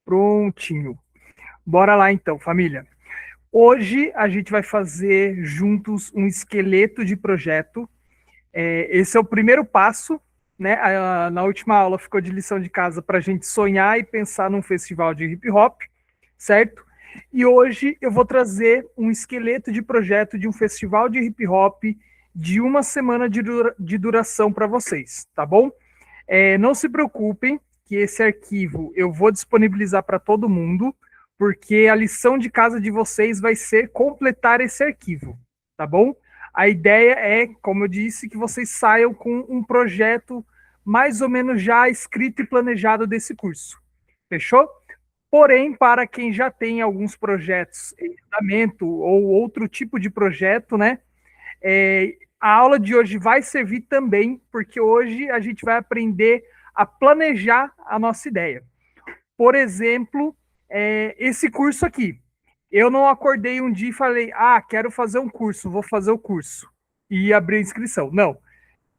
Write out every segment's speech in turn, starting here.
Prontinho. Bora lá então, família. Hoje a gente vai fazer juntos um esqueleto de projeto. Esse é o primeiro passo, né? Na última aula ficou de lição de casa para a gente sonhar e pensar num festival de hip hop, certo? E hoje eu vou trazer um esqueleto de projeto de um festival de hip hop de uma semana de duração para vocês, tá bom? Não se preocupem que esse arquivo eu vou disponibilizar para todo mundo, porque a lição de casa de vocês vai ser completar esse arquivo, tá bom? A ideia é, como eu disse, que vocês saiam com um projeto mais ou menos já escrito e planejado desse curso. Fechou? Porém, para quem já tem alguns projetos em andamento ou outro tipo de projeto, né? A aula de hoje vai servir também, porque hoje a gente vai aprender a planejar a nossa ideia. Por exemplo, esse curso aqui. Eu não acordei um dia e falei, quero fazer um curso, vou fazer o curso. E abrir a inscrição. Não,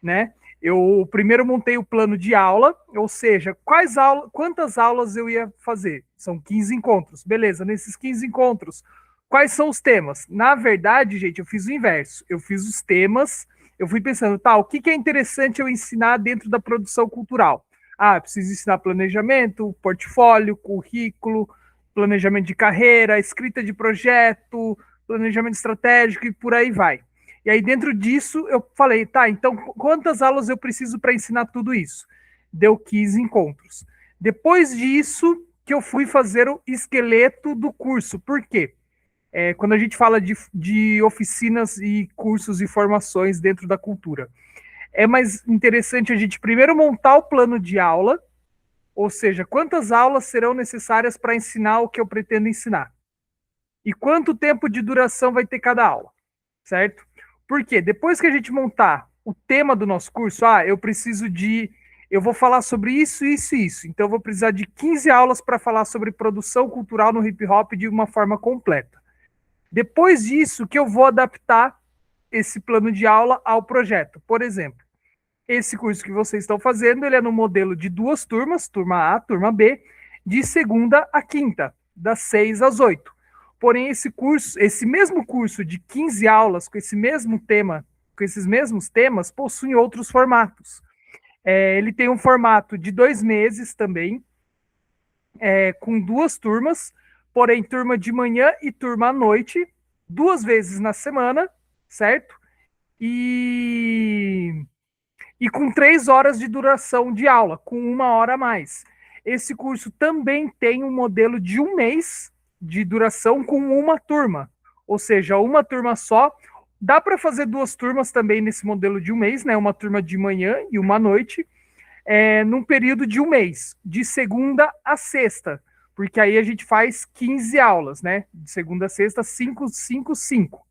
né? Eu primeiro montei o plano de aula, ou seja, quantas aulas eu ia fazer? São 15 encontros. Beleza, nesses 15 encontros, quais são os temas? Na verdade, gente, eu fiz o inverso. Eu fiz os temas, eu fui pensando, o que é interessante eu ensinar dentro da produção cultural? Eu preciso ensinar planejamento, portfólio, currículo, planejamento de carreira, escrita de projeto, planejamento estratégico e por aí vai. E aí, dentro disso, eu falei, então quantas aulas eu preciso para ensinar tudo isso? Deu 15 encontros. Depois disso, que eu fui fazer o esqueleto do curso. Por quê? Quando a gente fala de oficinas e cursos e formações dentro da cultura, é mais interessante a gente primeiro montar o plano de aula, ou seja, quantas aulas serão necessárias para ensinar o que eu pretendo ensinar. E quanto tempo de duração vai ter cada aula, certo? Porque depois que a gente montar o tema do nosso curso, eu vou falar sobre isso, isso e isso. Então eu vou precisar de 15 aulas para falar sobre produção cultural no hip hop de uma forma completa. Depois disso que eu vou adaptar esse plano de aula ao projeto. Por exemplo, esse curso que vocês estão fazendo, ele é no modelo de 2 turmas, turma A, turma B, de segunda a quinta, das 6 às 8. Porém, esse mesmo curso de 15 aulas com esse mesmo tema, com esses mesmos temas, possui outros formatos. Ele tem um formato de 2 meses também, com 2 turmas, porém turma de manhã e turma à noite, 2 vezes na semana, certo? E com 3 horas de duração de aula, com 1 hora a mais. Esse curso também tem um modelo de 1 mês de duração com uma turma, ou seja, uma turma só. Dá para fazer 2 turmas também nesse modelo de 1 mês, né? Uma turma de manhã e uma à noite, num período de 1 mês, de segunda a sexta, porque aí a gente faz 15 aulas, né? De segunda a sexta, 5, 5, 5,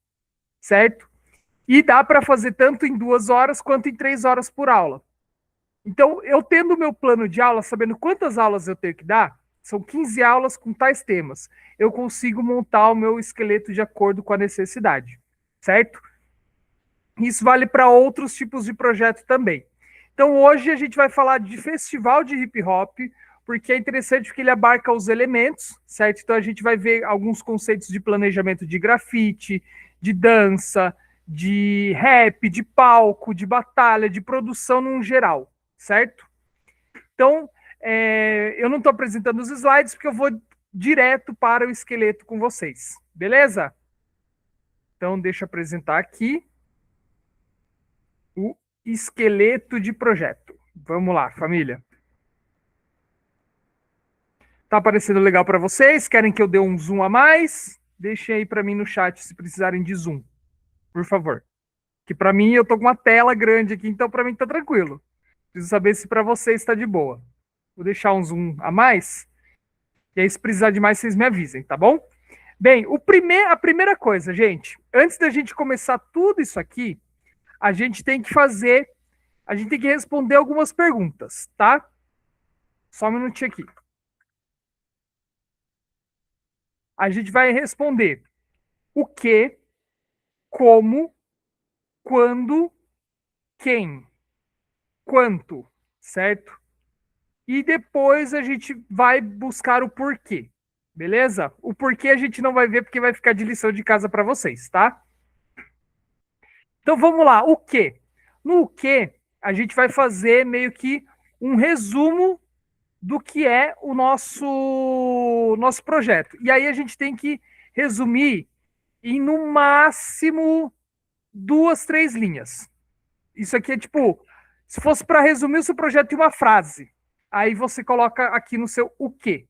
certo? E dá para fazer tanto em 2 horas quanto em 3 horas por aula. Então, eu tendo o meu plano de aula, sabendo quantas aulas eu tenho que dar, são 15 aulas com tais temas, eu consigo montar o meu esqueleto de acordo com a necessidade, certo? Isso vale para outros tipos de projeto também. Então, hoje a gente vai falar de festival de hip hop, porque é interessante porque ele abarca os elementos, certo? Então, a gente vai ver alguns conceitos de planejamento de grafite, de dança, de rap, de palco, de batalha, de produção no geral, certo? Então, eu não estou apresentando os slides porque eu vou direto para o esqueleto com vocês, beleza? Então, deixa eu apresentar aqui o esqueleto de projeto. Vamos lá, família. Tá aparecendo legal para vocês? Querem que eu dê um zoom a mais? Deixem aí para mim no chat se precisarem de zoom, por favor. Que para mim eu tô com uma tela grande aqui, então para mim tá tranquilo. Preciso saber se para vocês está de boa. Vou deixar um zoom a mais. E aí, se precisar de mais, vocês me avisem, tá bom? Bem, a primeira coisa, gente, antes da gente começar tudo isso aqui, a gente tem que responder algumas perguntas, tá? Só um minutinho aqui. A gente vai responder o que, como, quando, quem, quanto, certo? e depois a gente vai buscar o porquê, beleza? O porquê a gente não vai ver porque vai ficar de lição de casa para vocês, tá? Então vamos lá, o quê? No que a gente vai fazer meio que um resumo do que é o nosso projeto. E aí a gente tem que resumir em no máximo 2, 3 linhas. Isso aqui é tipo, se fosse para resumir o seu projeto em uma frase, aí você coloca aqui no seu o quê,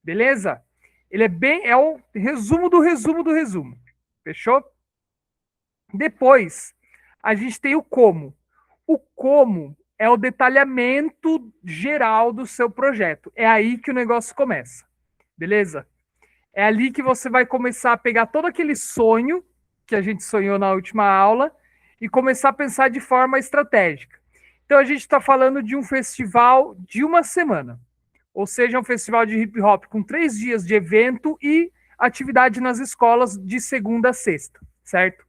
beleza? Ele é o resumo do resumo do resumo. Fechou? Depois, a gente tem o como. O como é o detalhamento geral do seu projeto. É aí que o negócio começa. Beleza? É ali que você vai começar a pegar todo aquele sonho que a gente sonhou na última aula e começar a pensar de forma estratégica. Então, a gente está falando de um festival de uma semana. Ou seja, um festival de hip hop com 3 dias de evento e atividade nas escolas de segunda a sexta, certo?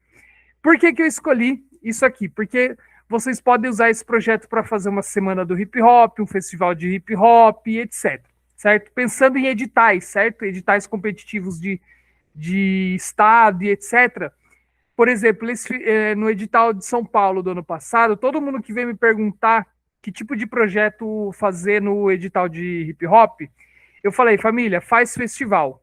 Por que eu escolhi isso aqui? Porque vocês podem usar esse projeto para fazer uma semana do hip hop, um festival de hip hop, etc. Certo? Pensando em editais, certo? Editais competitivos de estado e etc. Por exemplo, no edital de São Paulo do ano passado, todo mundo que veio me perguntar que tipo de projeto fazer no edital de hip hop, eu falei, família, faz festival.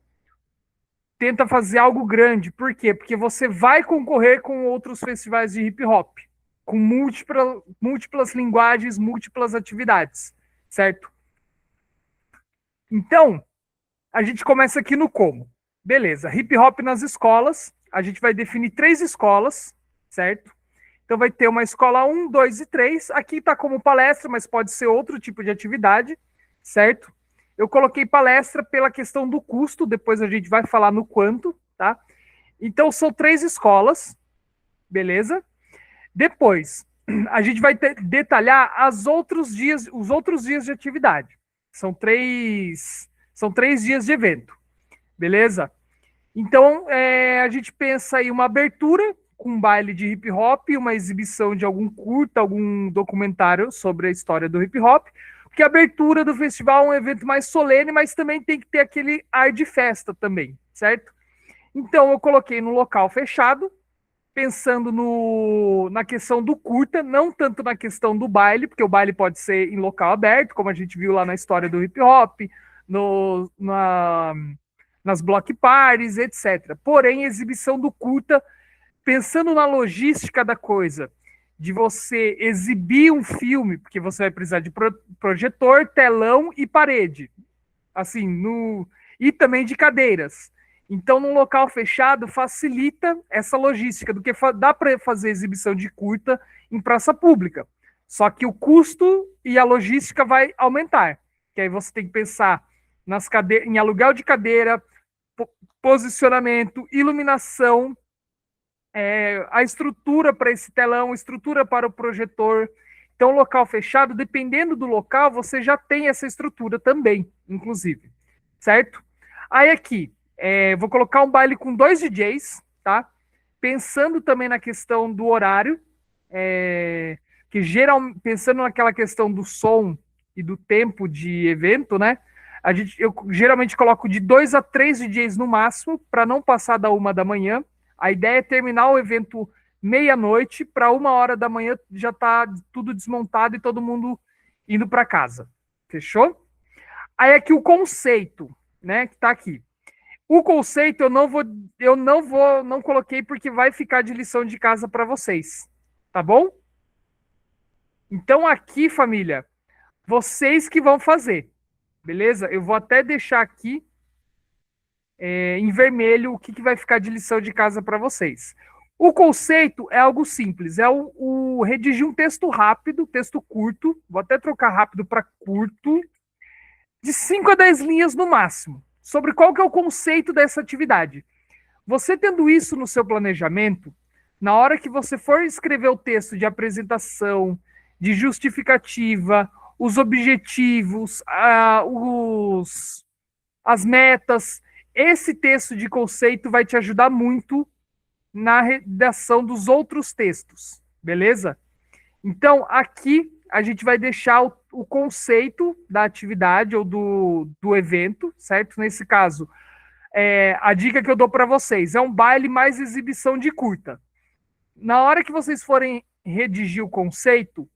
Tenta fazer algo grande. Por quê? Porque você vai concorrer com outros festivais de hip hop, com múltiplas linguagens, múltiplas atividades, certo? Então, a gente começa aqui no como. Beleza, hip hop nas escolas, a gente vai definir 3 escolas, certo? Então vai ter uma escola 1, 2 e 3. Aqui está como palestra, mas pode ser outro tipo de atividade, certo? Eu coloquei palestra pela questão do custo, depois a gente vai falar no quanto, tá? Então são 3 escolas, beleza? Depois, a gente vai detalhar os outros dias de atividade. São três dias de evento, beleza? Então, a gente pensa aí uma abertura com um baile de hip hop, uma exibição de algum curta, algum documentário sobre a história do hip hop, porque a abertura do festival é um evento mais solene, mas também tem que ter aquele ar de festa também, certo? Então, eu coloquei no local fechado, pensando na questão do curta, não tanto na questão do baile, porque o baile pode ser em local aberto, como a gente viu lá na história do hip hop, nas block parties, etc. Porém, exibição do curta, pensando na logística da coisa, de você exibir um filme, porque você vai precisar de projetor, telão e parede, assim, e também de cadeiras. Então, num local fechado, facilita essa logística, do que dá para fazer exibição de curta em praça pública. Só que o custo e a logística vai aumentar. Que aí você tem que pensar em aluguel de cadeira, posicionamento, iluminação, a estrutura para esse telão, estrutura para o projetor. Então, local fechado, dependendo do local, você já tem essa estrutura também, inclusive. Certo? Aí aqui, vou colocar um baile com 2 DJs, tá? Pensando também na questão do horário, pensando naquela questão do som e do tempo de evento, né? Eu geralmente coloco de 2 a 3 DJs no máximo, para não passar da 1 da manhã. A ideia é terminar o evento meia-noite, para 1 hora da manhã já tá tudo desmontado e todo mundo indo para casa. Fechou? Aí aqui o conceito, né, que tá aqui. O conceito não coloquei porque vai ficar de lição de casa para vocês, tá bom? Então aqui, família, vocês que vão fazer, beleza? Eu vou até deixar aqui em vermelho o que vai ficar de lição de casa para vocês. O conceito é algo simples, é o redigir um texto rápido, texto curto, vou até trocar rápido para curto, de 5 a 10 linhas no máximo, sobre qual que é o conceito dessa atividade. Você tendo isso no seu planejamento, na hora que você for escrever o texto de apresentação, de justificativa, os objetivos, as metas, esse texto de conceito vai te ajudar muito na redação dos outros textos, beleza? Então, aqui a gente vai deixar o conceito da atividade ou do evento, certo? Nesse caso, a dica que eu dou para vocês é um baile mais exibição de curta. Na hora que vocês forem redigir o conceito,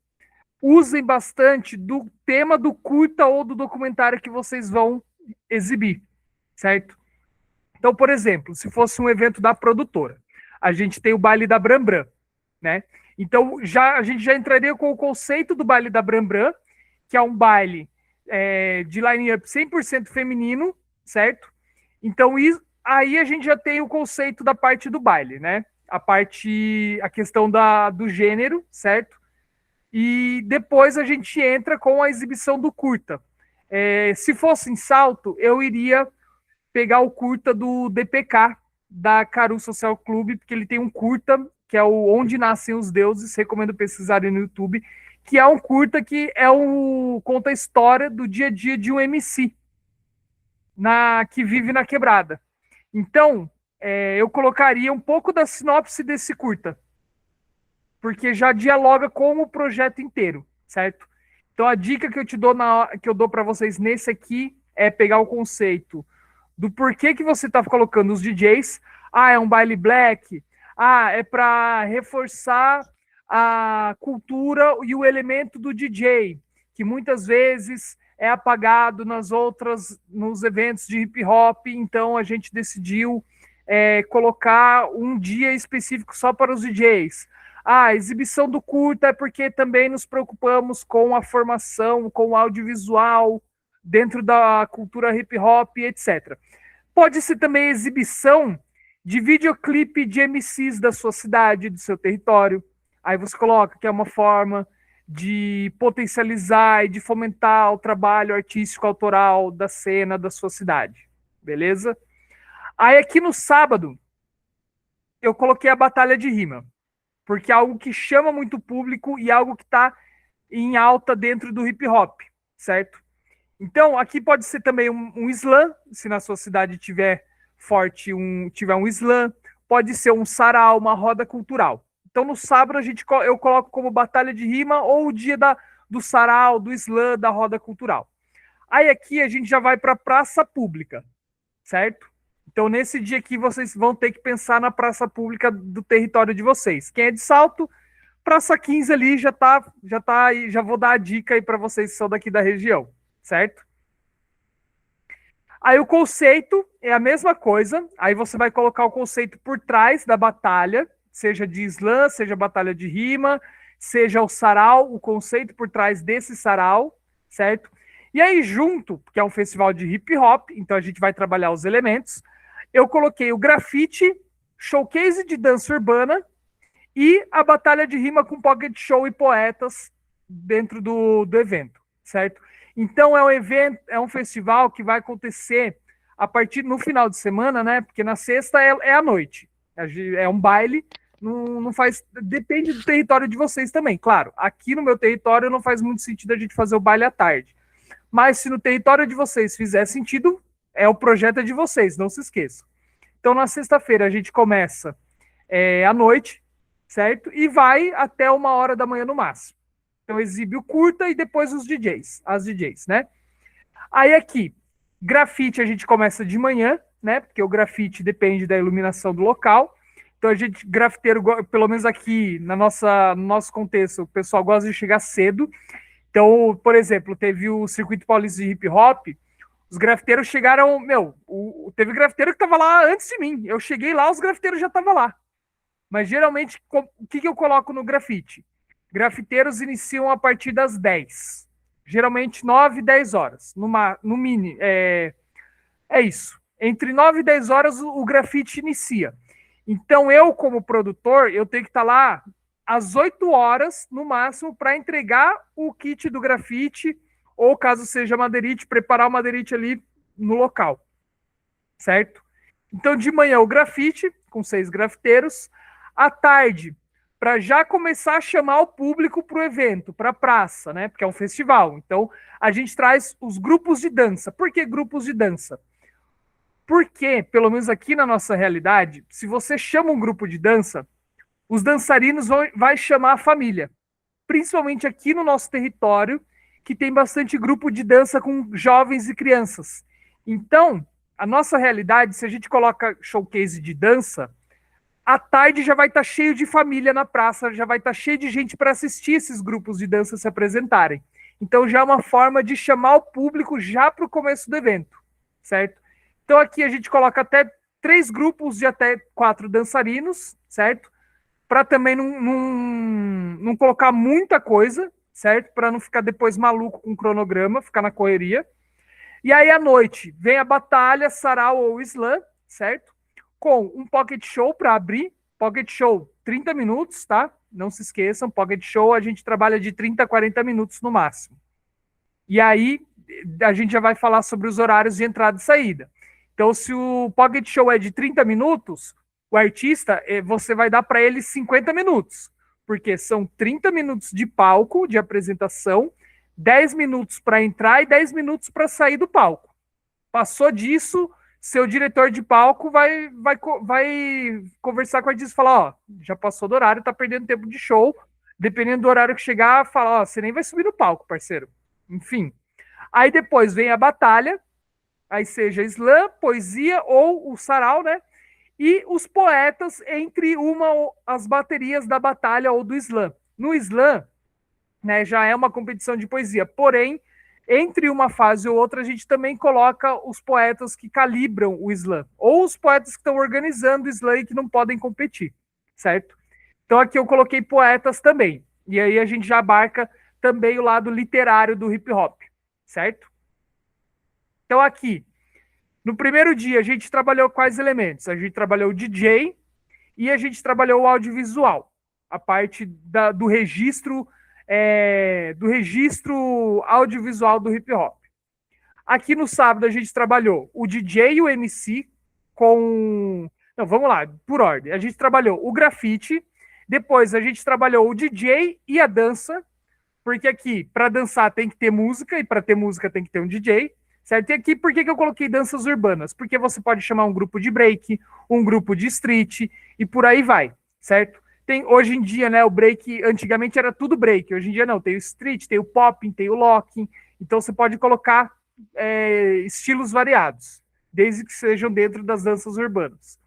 usem bastante do tema do curta ou do documentário que vocês vão exibir, certo? Então, por exemplo, se fosse um evento da produtora, a gente tem o baile da Brambram, né? Então, a gente já entraria com o conceito do baile da Brambram, que é um baile de line-up 100% feminino, certo? Então, aí a gente já tem o conceito da parte do baile, né? A questão do gênero, certo? E depois a gente entra com a exibição do curta. Se fosse em Salto, eu iria pegar o curta do DPK, da Caru Social Clube, porque ele tem um curta, que é o Onde Nascem os Deuses, recomendo pesquisarem no YouTube, que é um curta que conta a história do dia a dia de um MC que vive na quebrada. Então, eu colocaria um pouco da sinopse desse curta, porque já dialoga com o projeto inteiro, certo? Então, a dica que eu dou para vocês nesse aqui é pegar o conceito do porquê que você está colocando os DJs. É um baile black. É para reforçar a cultura e o elemento do DJ, que muitas vezes é apagado nos eventos de hip hop. Então a gente decidiu colocar um dia específico só para os DJs. A exibição do curta é porque também nos preocupamos com a formação, com o audiovisual dentro da cultura hip hop, etc. Pode ser também exibição de videoclipe de MCs da sua cidade, do seu território. Aí você coloca que é uma forma de potencializar e de fomentar o trabalho artístico autoral da cena da sua cidade. Beleza? Aí aqui no sábado, eu coloquei a batalha de rima, porque é algo que chama muito público e algo que está em alta dentro do hip hop, certo? Então, aqui pode ser também um slam, se na sua cidade tiver forte tiver um slam, pode ser um sarau, uma roda cultural. Então, no sábado, eu coloco como batalha de rima ou o dia do sarau, do slam, da roda cultural. Aí aqui a gente já vai para a praça pública, certo? Então, nesse dia aqui, vocês vão ter que pensar na praça pública do território de vocês. Quem é de Salto, Praça 15 ali já tá aí, já vou dar a dica aí para vocês que são daqui da região, certo? Aí o conceito é a mesma coisa, aí você vai colocar o conceito por trás da batalha, seja de slam, seja batalha de rima, seja o sarau, o conceito por trás desse sarau, certo? E aí junto, que é um festival de hip hop, então a gente vai trabalhar os elementos, eu coloquei o grafite, showcase de dança urbana e a batalha de rima com pocket show e poetas dentro do evento, certo? Então é um festival que vai acontecer no final de semana, né? Porque na sexta é à noite, é um baile, não faz, depende do território de vocês também, claro. Aqui no meu território não faz muito sentido a gente fazer o baile à tarde, mas se no território de vocês fizer sentido, o projeto de vocês, não se esqueçam. Então na sexta-feira a gente começa à noite, certo? E vai até 1h da manhã no máximo. Então exibe o curta e depois as DJs, né? Aí aqui, grafite a gente começa de manhã, né? Porque o grafite depende da iluminação do local. Então a gente, grafiteiro, pelo menos aqui no nosso contexto, o pessoal gosta de chegar cedo. Então, por exemplo, teve o Circuito Paulista de Hip Hop, os grafiteiros chegaram, teve grafiteiro que tava lá antes de mim. Eu cheguei lá, os grafiteiros já estavam lá. Mas geralmente, o que eu coloco no grafite? Grafiteiros iniciam a partir das 10. Geralmente 9 e 10 horas. No mini. É isso. Entre 9 e 10 horas o grafite inicia. Então eu, como produtor, eu tenho que estar lá às 8 horas, no máximo, para entregar o kit do grafite, ou caso seja madeirite, preparar o madeirite ali no local. Certo? Então de manhã o grafite, com 6 grafiteiros. À tarde, para já começar a chamar o público para o evento, para a praça, né? Porque é um festival. Então, a gente traz os grupos de dança. Por que grupos de dança? Porque, pelo menos aqui na nossa realidade, se você chama um grupo de dança, os dançarinos vão chamar a família. Principalmente aqui no nosso território, que tem bastante grupo de dança com jovens e crianças. Então, a nossa realidade, se a gente coloca showcase de dança, à tarde já vai estar cheio de família na praça, já vai estar cheio de gente para assistir esses grupos de dança se apresentarem. Então já é uma forma de chamar o público já para o começo do evento, certo? Então aqui a gente coloca até 3 grupos de até 4 dançarinos, certo? Para também não colocar muita coisa, certo? Para não ficar depois maluco com o cronograma, ficar na correria. E aí à noite vem a batalha, sarau ou slam, certo? Com um pocket show para abrir. Pocket show 30 minutos, tá? Não se esqueçam, pocket show a gente trabalha de 30 a 40 minutos no máximo. E aí a gente já vai falar sobre os horários de entrada e saída. Então, se o pocket show é de 30 minutos, o artista, você vai dar para ele 50 minutos, porque são 30 minutos de palco, de apresentação, 10 minutos para entrar e 10 minutos para sair do palco. Passou disso, seu diretor de palco vai conversar com o artista e falar, ó, já passou do horário, tá perdendo tempo de show, dependendo do horário que chegar, fala, ó, você nem vai subir no palco, parceiro. Enfim. Aí depois vem a batalha, aí seja slam, poesia ou o sarau, né? E os poetas entre as baterias da batalha ou do slam. No slam, né, já é uma competição de poesia, porém, entre uma fase ou outra, a gente também coloca os poetas que calibram o slam, ou os poetas que estão organizando o slam e que não podem competir, certo? Então aqui eu coloquei poetas também, e aí a gente já abarca também o lado literário do hip hop, certo? Então aqui, no primeiro dia, a gente trabalhou quais elementos? A gente trabalhou o DJ e a gente trabalhou o audiovisual, a parte do registro audiovisual do hip hop. Aqui no sábado a gente trabalhou o DJ e o MC com... Não, vamos lá, por ordem. A gente trabalhou o grafite, depois a gente trabalhou o DJ e a dança, porque aqui, para dançar tem que ter música, e para ter música tem que ter um DJ, certo? E aqui, por que eu coloquei danças urbanas? Porque você pode chamar um grupo de break, um grupo de street, e por aí vai, certo? Tem, hoje em dia, né, o break, antigamente era tudo break, hoje em dia não, tem o street, tem o popping, tem o locking, então você pode colocar estilos variados, desde que sejam dentro das danças urbanas.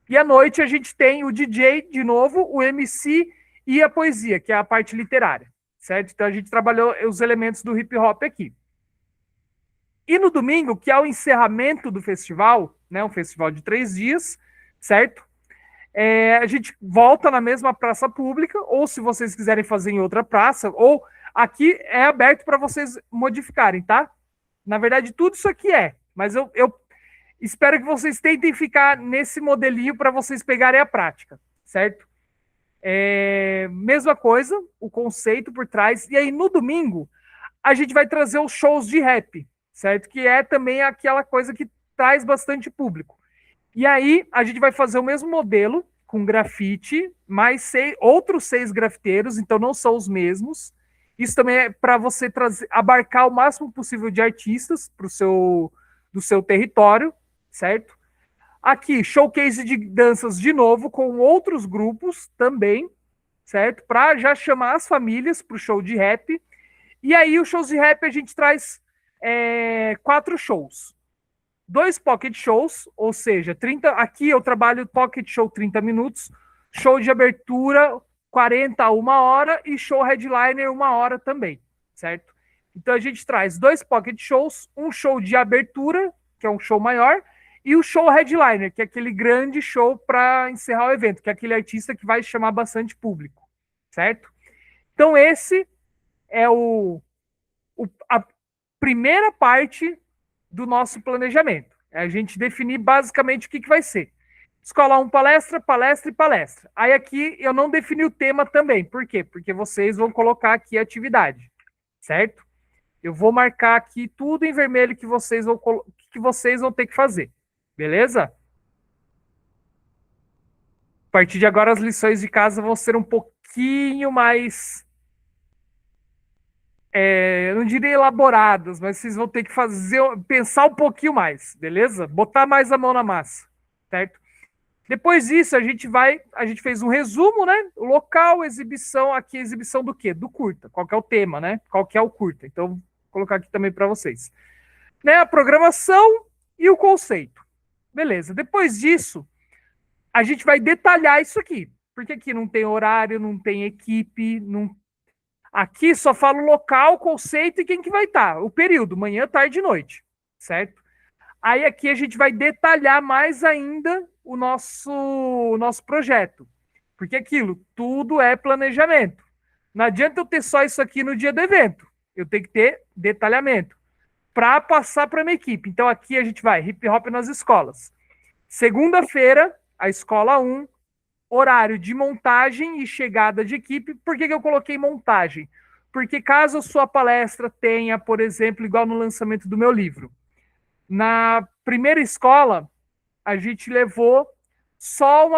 E à noite a gente tem o DJ, de novo, o MC e a poesia, que é a parte literária, certo? Então a gente trabalhou os elementos do hip hop aqui. E no domingo, que é o encerramento do festival, né, um festival de 3 dias, certo? A gente volta na mesma praça pública, ou se vocês quiserem fazer em outra praça, ou aqui é aberto para vocês modificarem, tá? Na verdade, tudo isso aqui mas eu espero que vocês tentem ficar nesse modelinho para vocês pegarem a prática, certo? Mesma coisa, o conceito por trás. E aí, no domingo, a gente vai trazer os shows de rap, certo? Que é também aquela coisa que traz bastante público. E aí, a gente vai fazer o mesmo modelo, com grafite, mais outros 6 grafiteiros, então não são os mesmos. Isso também é para você abarcar o máximo possível de artistas do seu território, certo? Aqui, showcase de danças de novo, com outros grupos também, certo? Para já chamar as famílias para o show de rap. E aí, os shows de rap, a gente traz 4 shows. 2 pocket shows, ou seja, 30. Aqui eu trabalho pocket show 30 minutos, show de abertura 40 a 1 hora e show headliner 1 hora também, certo? Então a gente traz 2 pocket shows, um show de abertura, que é um show maior, e o show headliner, que é aquele grande show para encerrar o evento, que é aquele artista que vai chamar bastante público, certo? Então esse é a primeira parte do nosso planejamento. É a gente definir basicamente o que vai ser. Escola 1, palestra, palestra e palestra. Aí aqui eu não defini o tema também. Por quê? Porque vocês vão colocar aqui a atividade, certo? Eu vou marcar aqui tudo em vermelho que vocês vão ter que fazer. Beleza? A partir de agora as lições de casa vão ser um pouquinho mais... eu não diria elaboradas, mas vocês vão ter que pensar um pouquinho mais, beleza? Botar mais a mão na massa, certo? Depois disso, a gente fez um resumo, né? O local, exibição, aqui exibição do quê? Do curta. Qual que é o tema, né? Qual que é o curta? Então, vou colocar aqui também para vocês. Né, a programação e o conceito. Beleza. Depois disso, a gente vai detalhar isso aqui. Porque aqui não tem horário, não tem equipe, não... Aqui só fala o local, conceito e quem que vai estar. O período, manhã, tarde e noite. Certo? Aí aqui a gente vai detalhar mais ainda o nosso projeto. Porque aquilo, tudo é planejamento. Não adianta eu ter só isso aqui no dia do evento. Eu tenho que ter detalhamento para passar para a minha equipe. Então aqui a gente vai hip hop nas escolas. Segunda-feira, a escola 1, horário de montagem e chegada de equipe. Por que eu coloquei montagem? Porque caso a sua palestra tenha, por exemplo, igual no lançamento do meu livro, na primeira escola, a gente levou só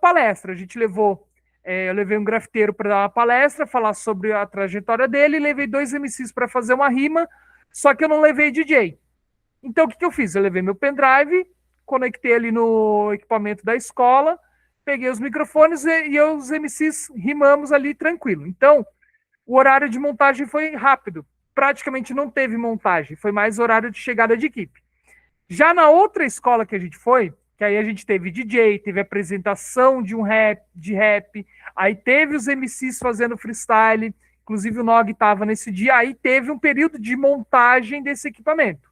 palestra. A gente levou, eu levei um grafiteiro para dar uma palestra, falar sobre a trajetória dele, e levei 2 MCs para fazer uma rima, só que eu não levei DJ. Então, o que eu fiz? Eu levei meu pendrive, conectei ali no equipamento da escola, peguei os microfones e os MCs rimamos ali tranquilo. Então, o horário de montagem foi rápido. Praticamente não teve montagem, foi mais horário de chegada de equipe. Já na outra escola que a gente foi, que aí a gente teve DJ, teve apresentação de rap, aí teve os MCs fazendo freestyle, inclusive o Nog estava nesse dia, aí teve um período de montagem desse equipamento.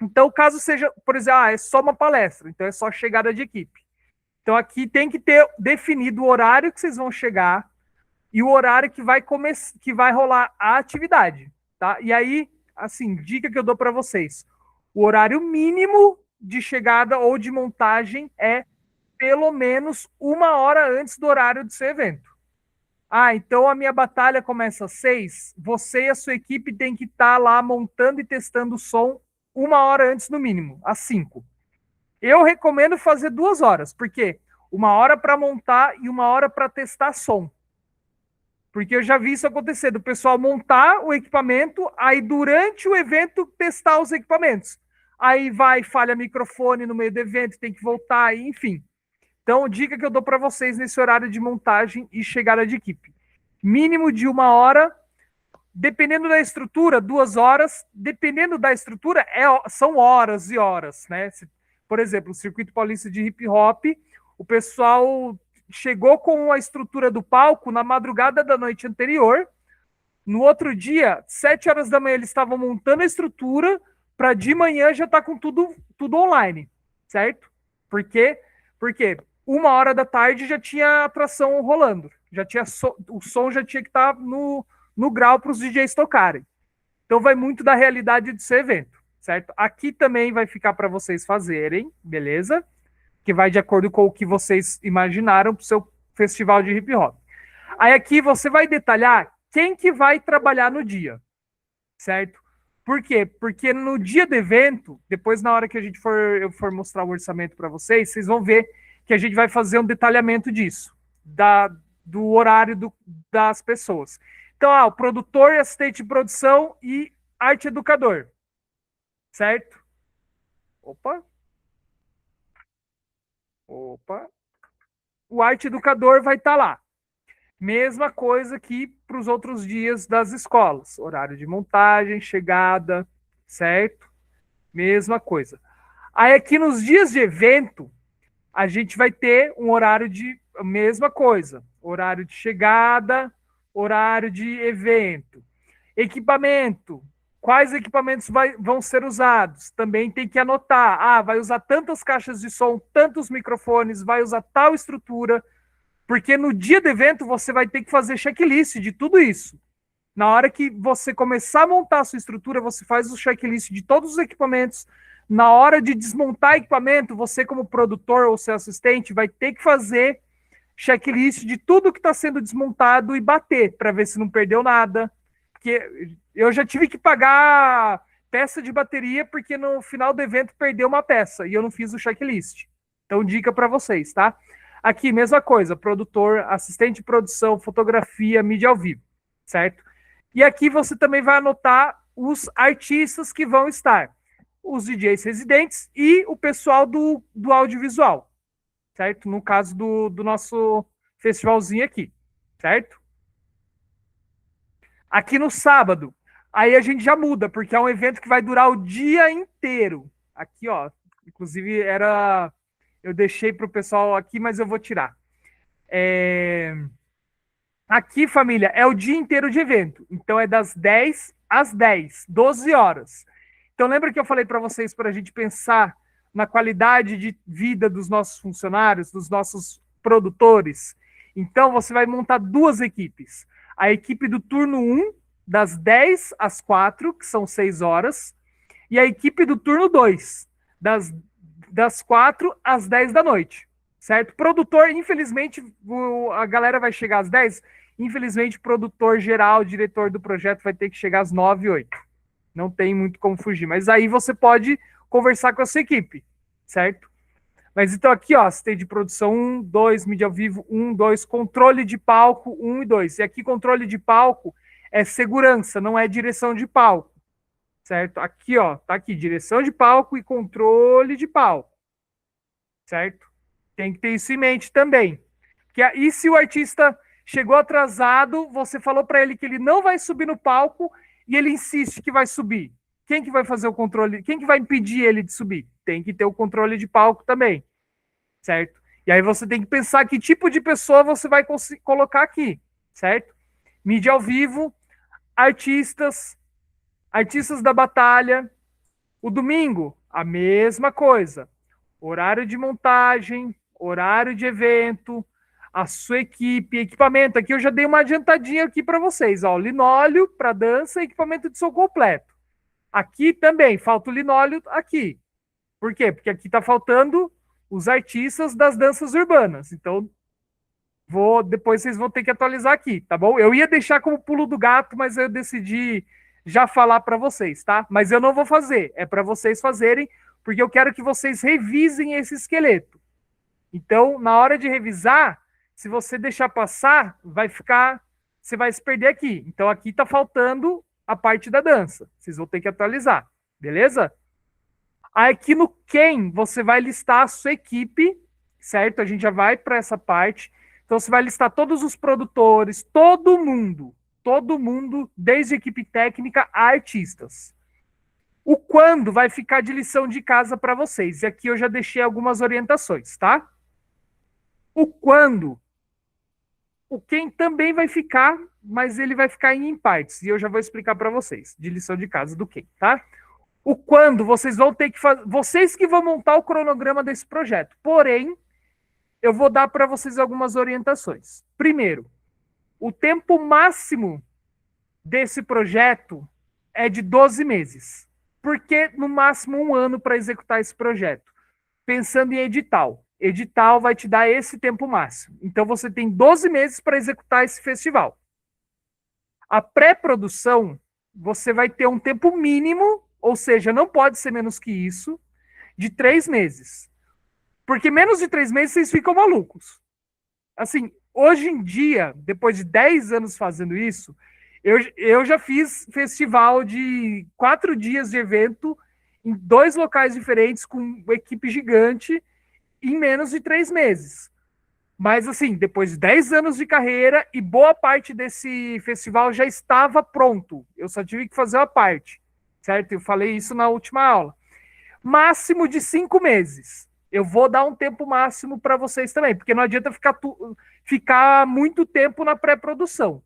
Então, caso seja, por exemplo, é só uma palestra, então é só chegada de equipe. Então, aqui tem que ter definido o horário que vocês vão chegar e o horário que vai rolar a atividade, tá? E aí, assim, dica que eu dou para vocês. O horário mínimo de chegada ou de montagem é pelo menos 1 hora antes do horário do seu evento. Ah, então a minha batalha começa às 6. Você e a sua equipe tem que estar lá montando e testando o som 1 hora antes no mínimo, às 5. Eu recomendo fazer 2 horas, porque 1 hora para montar e 1 hora para testar som. Porque eu já vi isso acontecer, do pessoal montar o equipamento, aí durante o evento testar os equipamentos. Aí vai, falha microfone no meio do evento, tem que voltar, enfim. Então, dica que eu dou para vocês nesse horário de montagem e chegada de equipe. Mínimo de 1 hora, dependendo da estrutura, 2 horas, dependendo da estrutura, são horas e horas, né? Por exemplo, o Circuito Paulista de Hip Hop, o pessoal chegou com a estrutura do palco na madrugada da noite anterior. No outro dia, 7 horas da manhã, eles estavam montando a estrutura para de manhã já estar com tudo online, certo? Por quê? Porque 1 hora da tarde já tinha atração rolando, já tinha o som já tinha que estar no grau para os DJs tocarem. Então vai muito da realidade do seu evento, certo? Aqui também vai ficar para vocês fazerem, beleza? Que vai de acordo com o que vocês imaginaram para o seu festival de hip hop. Aí aqui você vai detalhar quem que vai trabalhar no dia, certo? Por quê? Porque no dia do evento, depois na hora que eu for mostrar o orçamento para vocês, vocês vão ver que a gente vai fazer um detalhamento disso, do horário das pessoas. Então, o produtor, assistente de produção e arte educador, certo? Opa. O arte educador vai estar lá. Mesma coisa que para os outros dias das escolas. Horário de montagem, chegada, certo? Mesma coisa. Aí aqui nos dias de evento, a gente vai ter um horário de mesma coisa. Horário de chegada, horário de evento. Equipamento. Quais equipamentos vão ser usados? Também tem que anotar. Vai usar tantas caixas de som, tantos microfones, vai usar tal estrutura, porque no dia do evento você vai ter que fazer checklist de tudo isso. Na hora que você começar a montar a sua estrutura, você faz o checklist de todos os equipamentos. Na hora de desmontar equipamento, você como produtor ou seu assistente vai ter que fazer checklist de tudo que está sendo desmontado e bater, para ver se não perdeu nada. Porque eu já tive que pagar peça de bateria porque no final do evento perdeu uma peça e eu não fiz o checklist. Então, dica para vocês, tá? Aqui, mesma coisa, produtor, assistente de produção, fotografia, mídia ao vivo, certo? E aqui você também vai anotar os artistas que vão estar, os DJs residentes e o pessoal do audiovisual, certo? No caso do nosso festivalzinho aqui, certo? Aqui no sábado, aí a gente já muda, porque é um evento que vai durar o dia inteiro. Aqui, ó, inclusive eu deixei para o pessoal aqui, mas eu vou tirar. Aqui, família, é o dia inteiro de evento. Então é das 10 às 10, 12 horas. Então lembra que eu falei para vocês para a gente pensar na qualidade de vida dos nossos funcionários, dos nossos produtores? Então você vai montar duas equipes. A equipe do turno 1, das 10 às 4, que são 6 horas, e a equipe do turno 2, das 4 às 10 da noite. Certo? Produtor, infelizmente, a galera vai chegar às 10. Infelizmente, produtor geral, diretor do projeto, vai ter que chegar às 9, 8. Não tem muito como fugir. Mas aí você pode conversar com a sua equipe, certo? Mas então aqui, ó, você tem de produção 1, 2, mídia ao vivo, 1, 2, controle de palco, 1 e 2. E aqui controle de palco é segurança, não é direção de palco, certo? Aqui, ó, tá aqui, direção de palco e controle de palco, certo? Tem que ter isso em mente também. E se o artista chegou atrasado, você falou para ele que ele não vai subir no palco e ele insiste que vai subir. Quem que vai fazer o controle? Quem que vai impedir ele de subir? Tem que ter o controle de palco também, certo? E aí você tem que pensar que tipo de pessoa você vai colocar aqui, certo? Mídia ao vivo, artistas da batalha. O domingo, a mesma coisa. Horário de montagem, horário de evento, a sua equipe, equipamento. Aqui eu já dei uma adiantadinha aqui para vocês, ó, linóleo para dança e equipamento de som completo. Aqui também falta o linóleo aqui. Por quê? Porque aqui está faltando os artistas das danças urbanas. Então, depois vocês vão ter que atualizar aqui, tá bom? Eu ia deixar como pulo do gato, mas eu decidi já falar para vocês, tá? Mas eu não vou fazer, é para vocês fazerem, porque eu quero que vocês revisem esse esqueleto. Então, na hora de revisar, se você deixar passar, você vai se perder aqui. Então, aqui está faltando a parte da dança. Vocês vão ter que atualizar, beleza? Aqui no quem, você vai listar a sua equipe, certo? A gente já vai para essa parte. Então, você vai listar todos os produtores, todo mundo, desde equipe técnica a artistas. O quando vai ficar de lição de casa para vocês. E aqui eu já deixei algumas orientações, tá? O quando, o quem também vai ficar, mas ele vai ficar em partes. E eu já vou explicar para vocês, de lição de casa do quem, tá? O quando, vocês vão ter que fazer, vocês que vão montar o cronograma desse projeto. Porém, eu vou dar para vocês algumas orientações. Primeiro, o tempo máximo desse projeto é de 12 meses. Por que no máximo 1 ano para executar esse projeto? Pensando em edital. Edital vai te dar esse tempo máximo. Então você tem 12 meses para executar esse festival. A pré-produção, você vai ter um tempo mínimo, ou seja, não pode ser menos que isso, de 3 meses. Porque menos de 3 meses vocês ficam malucos. Assim, hoje em dia, depois de 10 anos fazendo isso, eu já fiz festival de 4 dias de evento em 2 locais diferentes, com uma equipe gigante, em menos de 3 meses. Mas, assim, depois de 10 anos de carreira, e boa parte desse festival já estava pronto. Eu só tive que fazer uma parte, certo? Eu falei isso na última aula. Máximo de 5 meses. Eu vou dar um tempo máximo para vocês também, porque não adianta ficar muito tempo na pré-produção.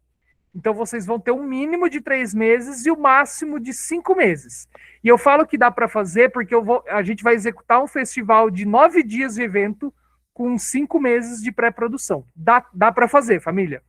Então, vocês vão ter um mínimo de 3 meses e o máximo de 5 meses. E eu falo que dá para fazer porque a gente vai executar um festival de 9 dias de evento com 5 meses de pré-produção. Dá para fazer, família.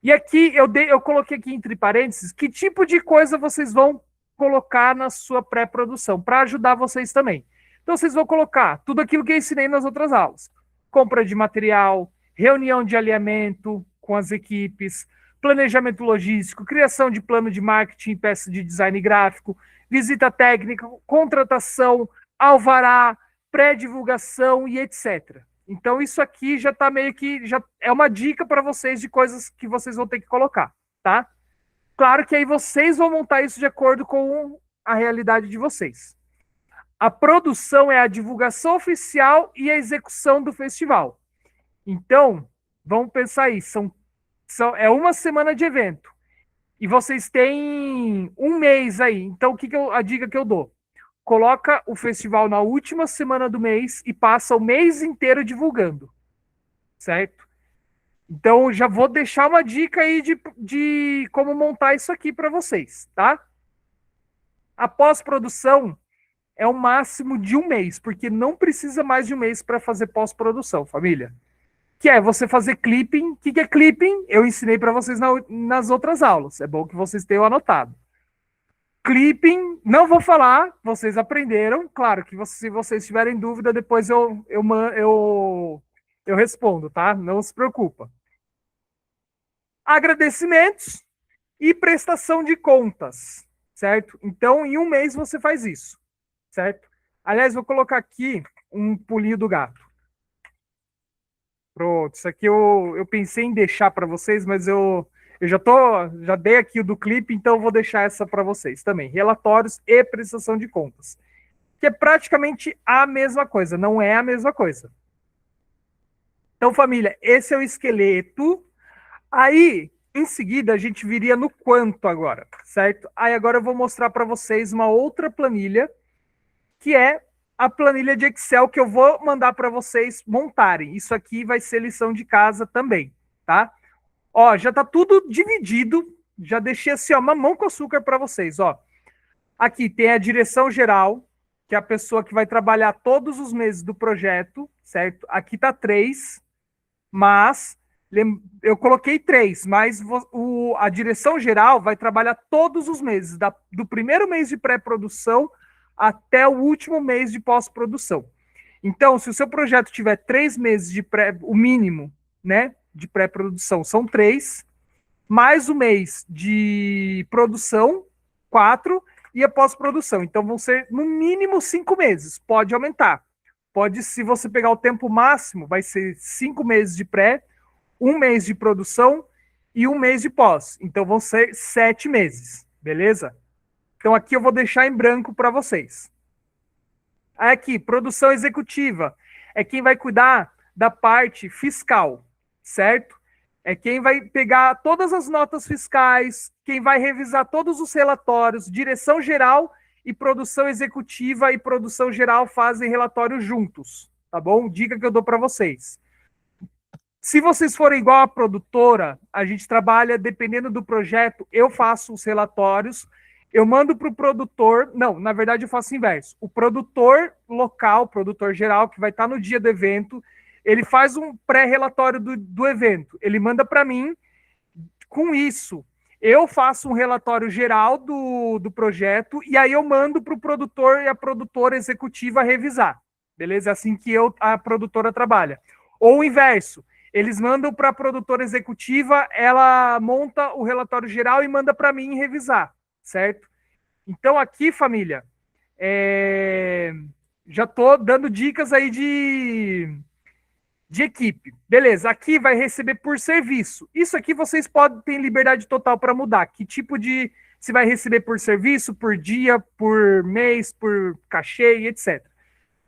E aqui, eu coloquei aqui entre parênteses, que tipo de coisa vocês vão colocar na sua pré-produção, para ajudar vocês também. Então, vocês vão colocar tudo aquilo que eu ensinei nas outras aulas. Compra de material, reunião de alinhamento com as equipes, planejamento logístico, criação de plano de marketing, peça de design gráfico, visita técnica, contratação, alvará, pré-divulgação e etc. Então, isso aqui já está meio que... já é uma dica para vocês de coisas que vocês vão ter que colocar, tá? Claro que aí vocês vão montar isso de acordo com a realidade de vocês. A produção é a divulgação oficial e a execução do festival. Então, vamos pensar aí, é uma semana de evento. E vocês têm um mês aí. Então, a dica que eu dou? Coloca o festival na última semana do mês e passa o mês inteiro divulgando, certo? Então, já vou deixar uma dica aí de como montar isso aqui para vocês, tá? A pós-produção é o máximo de um mês, porque não precisa mais de um mês para fazer pós-produção, família. Que é você fazer clipping. O que é clipping? Eu ensinei para vocês nas outras aulas. É bom que vocês tenham anotado. Clipping, não vou falar, vocês aprenderam. Claro que se vocês tiverem dúvida, depois eu respondo, tá? Não se preocupa. Agradecimentos e prestação de contas, certo? Então, em um mês você faz isso, certo? Aliás, vou colocar aqui um pulinho do gato. Pronto, isso aqui eu pensei em deixar para vocês, mas eu já dei aqui o do clipe, então eu vou deixar essa para vocês também. Relatórios e prestação de contas, que é praticamente a mesma coisa, não é a mesma coisa. Então, família, esse é o esqueleto. Aí, em seguida, a gente viria no quanto agora, certo? Aí agora eu vou mostrar para vocês uma outra planilha, que é a planilha de Excel que eu vou mandar para vocês montarem. Isso aqui vai ser lição de casa também, tá? Ó, já tá tudo dividido. Já deixei assim, ó, mamão com açúcar para vocês, ó. Aqui tem a direção geral, que é a pessoa que vai trabalhar todos os meses do projeto, certo? Aqui tá 3, mas eu coloquei 3, mas a direção geral vai trabalhar todos os meses, do primeiro mês de pré-produção até o último mês de pós-produção. Então, se o seu projeto tiver 3 meses de o mínimo, né, de pré-produção são 3, mais o mês de produção, 4, e a pós-produção. Então, vão ser no mínimo 5 meses. Pode aumentar. Pode, se você pegar o tempo máximo, vai ser 5 meses de pré, um mês de produção e um mês de pós. Então, vão ser 7 meses, beleza? Então, aqui eu vou deixar em branco para vocês. Aí aqui, produção executiva. É quem vai cuidar da parte fiscal, certo? É quem vai pegar todas as notas fiscais, quem vai revisar todos os relatórios, direção geral e produção executiva e produção geral fazem relatório juntos, tá bom? Dica que eu dou para vocês. Se vocês forem igual a produtora, a gente trabalha, dependendo do projeto, eu faço os relatórios, eu mando para o produtor, não, na verdade eu faço o inverso. O produtor local, produtor geral, que vai estar no dia do evento, ele faz um pré-relatório do evento, ele manda para mim. Com isso, eu faço um relatório geral do projeto e aí eu mando para o produtor e a produtora executiva revisar, beleza? É assim que a produtora trabalha. Ou o inverso, eles mandam para a produtora executiva, ela monta o relatório geral e manda para mim revisar, certo? Então aqui, família, já estou dando dicas aí de equipe. Beleza, aqui vai receber por serviço. Isso aqui vocês podem ter liberdade total para mudar. Que tipo de... Se vai receber por serviço, por dia, por mês, por cachê, etc.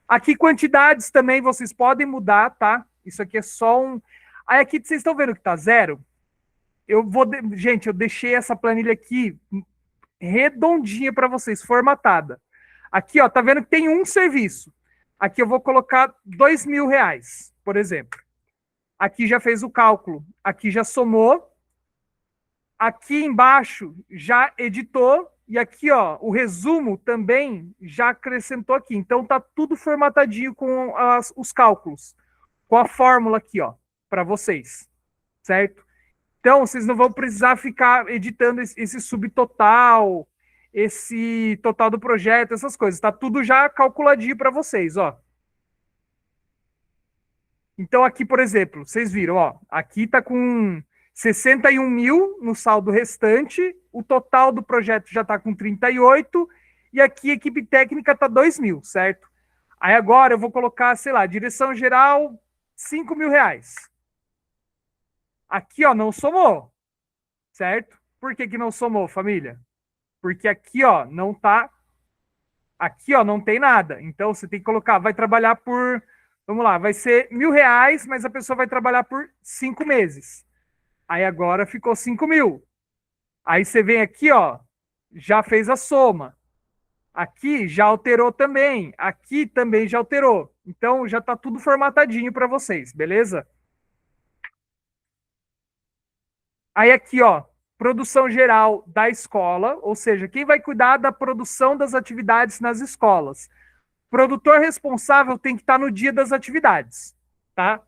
Aqui quantidades também vocês podem mudar, tá? Isso aqui é só um... Aí aqui vocês estão vendo que tá 0? Gente, eu deixei essa planilha aqui redondinha para vocês, formatada. Aqui, ó, tá vendo que tem um serviço. Aqui eu vou colocar R$2.000, por exemplo. Aqui já fez o cálculo. Aqui já somou. Aqui embaixo já editou. E aqui, ó, o resumo também já acrescentou aqui. Então tá tudo formatadinho com os cálculos. Com a fórmula aqui, ó, para vocês. Certo? Então, vocês não vão precisar ficar editando esse subtotal, esse total do projeto, essas coisas. Está tudo já calculadinho para vocês, ó. Então, aqui, por exemplo, vocês viram, ó. Aqui está com 61 mil no saldo restante, o total do projeto já está com 38, e aqui a equipe técnica está 2 mil, certo? Aí agora eu vou colocar, sei lá, direção geral, R$5.000. Aqui, ó, não somou, certo? Por que não somou, família? Porque aqui, ó, não tá... Aqui, ó, não tem nada. Então, você tem que colocar, vai trabalhar por, vamos lá, vai ser R$ 1.000, mas a pessoa vai trabalhar por 5 meses. Aí agora ficou 5.000. Aí você vem aqui, ó, já fez a soma. Aqui já alterou também. Aqui também já alterou. Então, já está tudo formatadinho para vocês, beleza? Aí aqui, ó, produção geral da escola, ou seja, quem vai cuidar da produção das atividades nas escolas. Produtor responsável tem que estar no dia das atividades, tá?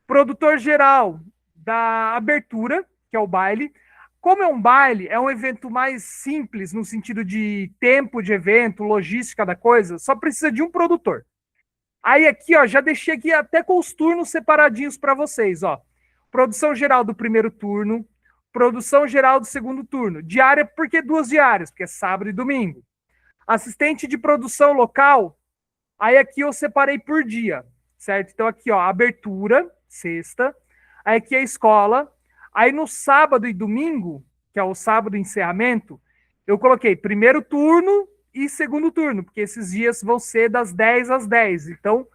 Produtor geral da abertura, que é o baile. Como é um baile, é um evento mais simples no sentido de tempo de evento, logística da coisa, só precisa de um produtor. Aí aqui, ó, já deixei aqui até com os turnos separadinhos para vocês, ó. Produção geral do primeiro turno, produção geral do segundo turno. Diária, por que 2 diárias? Porque é sábado e domingo. Assistente de produção local, aí aqui eu separei por dia, certo? Então aqui, ó, abertura, sexta. Aí aqui é a escola. Aí no sábado e domingo, que é o sábado e encerramento, eu coloquei primeiro turno e segundo turno, porque esses dias vão ser das 10 às 10. Então,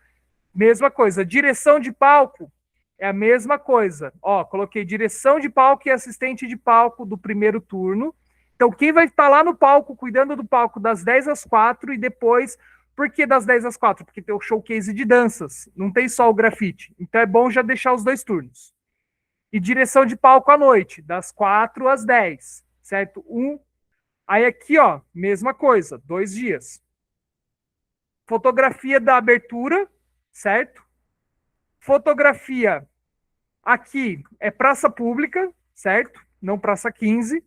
mesma coisa. Direção de palco é a mesma coisa. Ó, coloquei direção de palco e assistente de palco do primeiro turno. Então, quem vai estar lá no palco, cuidando do palco das 10 às 4 e depois. Por que das 10 às 4? Porque tem o showcase de danças. Não tem só o grafite. Então, é bom já deixar os 2 turnos. E direção de palco à noite, das 4 às 10, certo? Aí aqui, ó, mesma coisa, 2 dias. Fotografia da abertura, certo? Fotografia aqui é praça pública, certo? Não praça 15.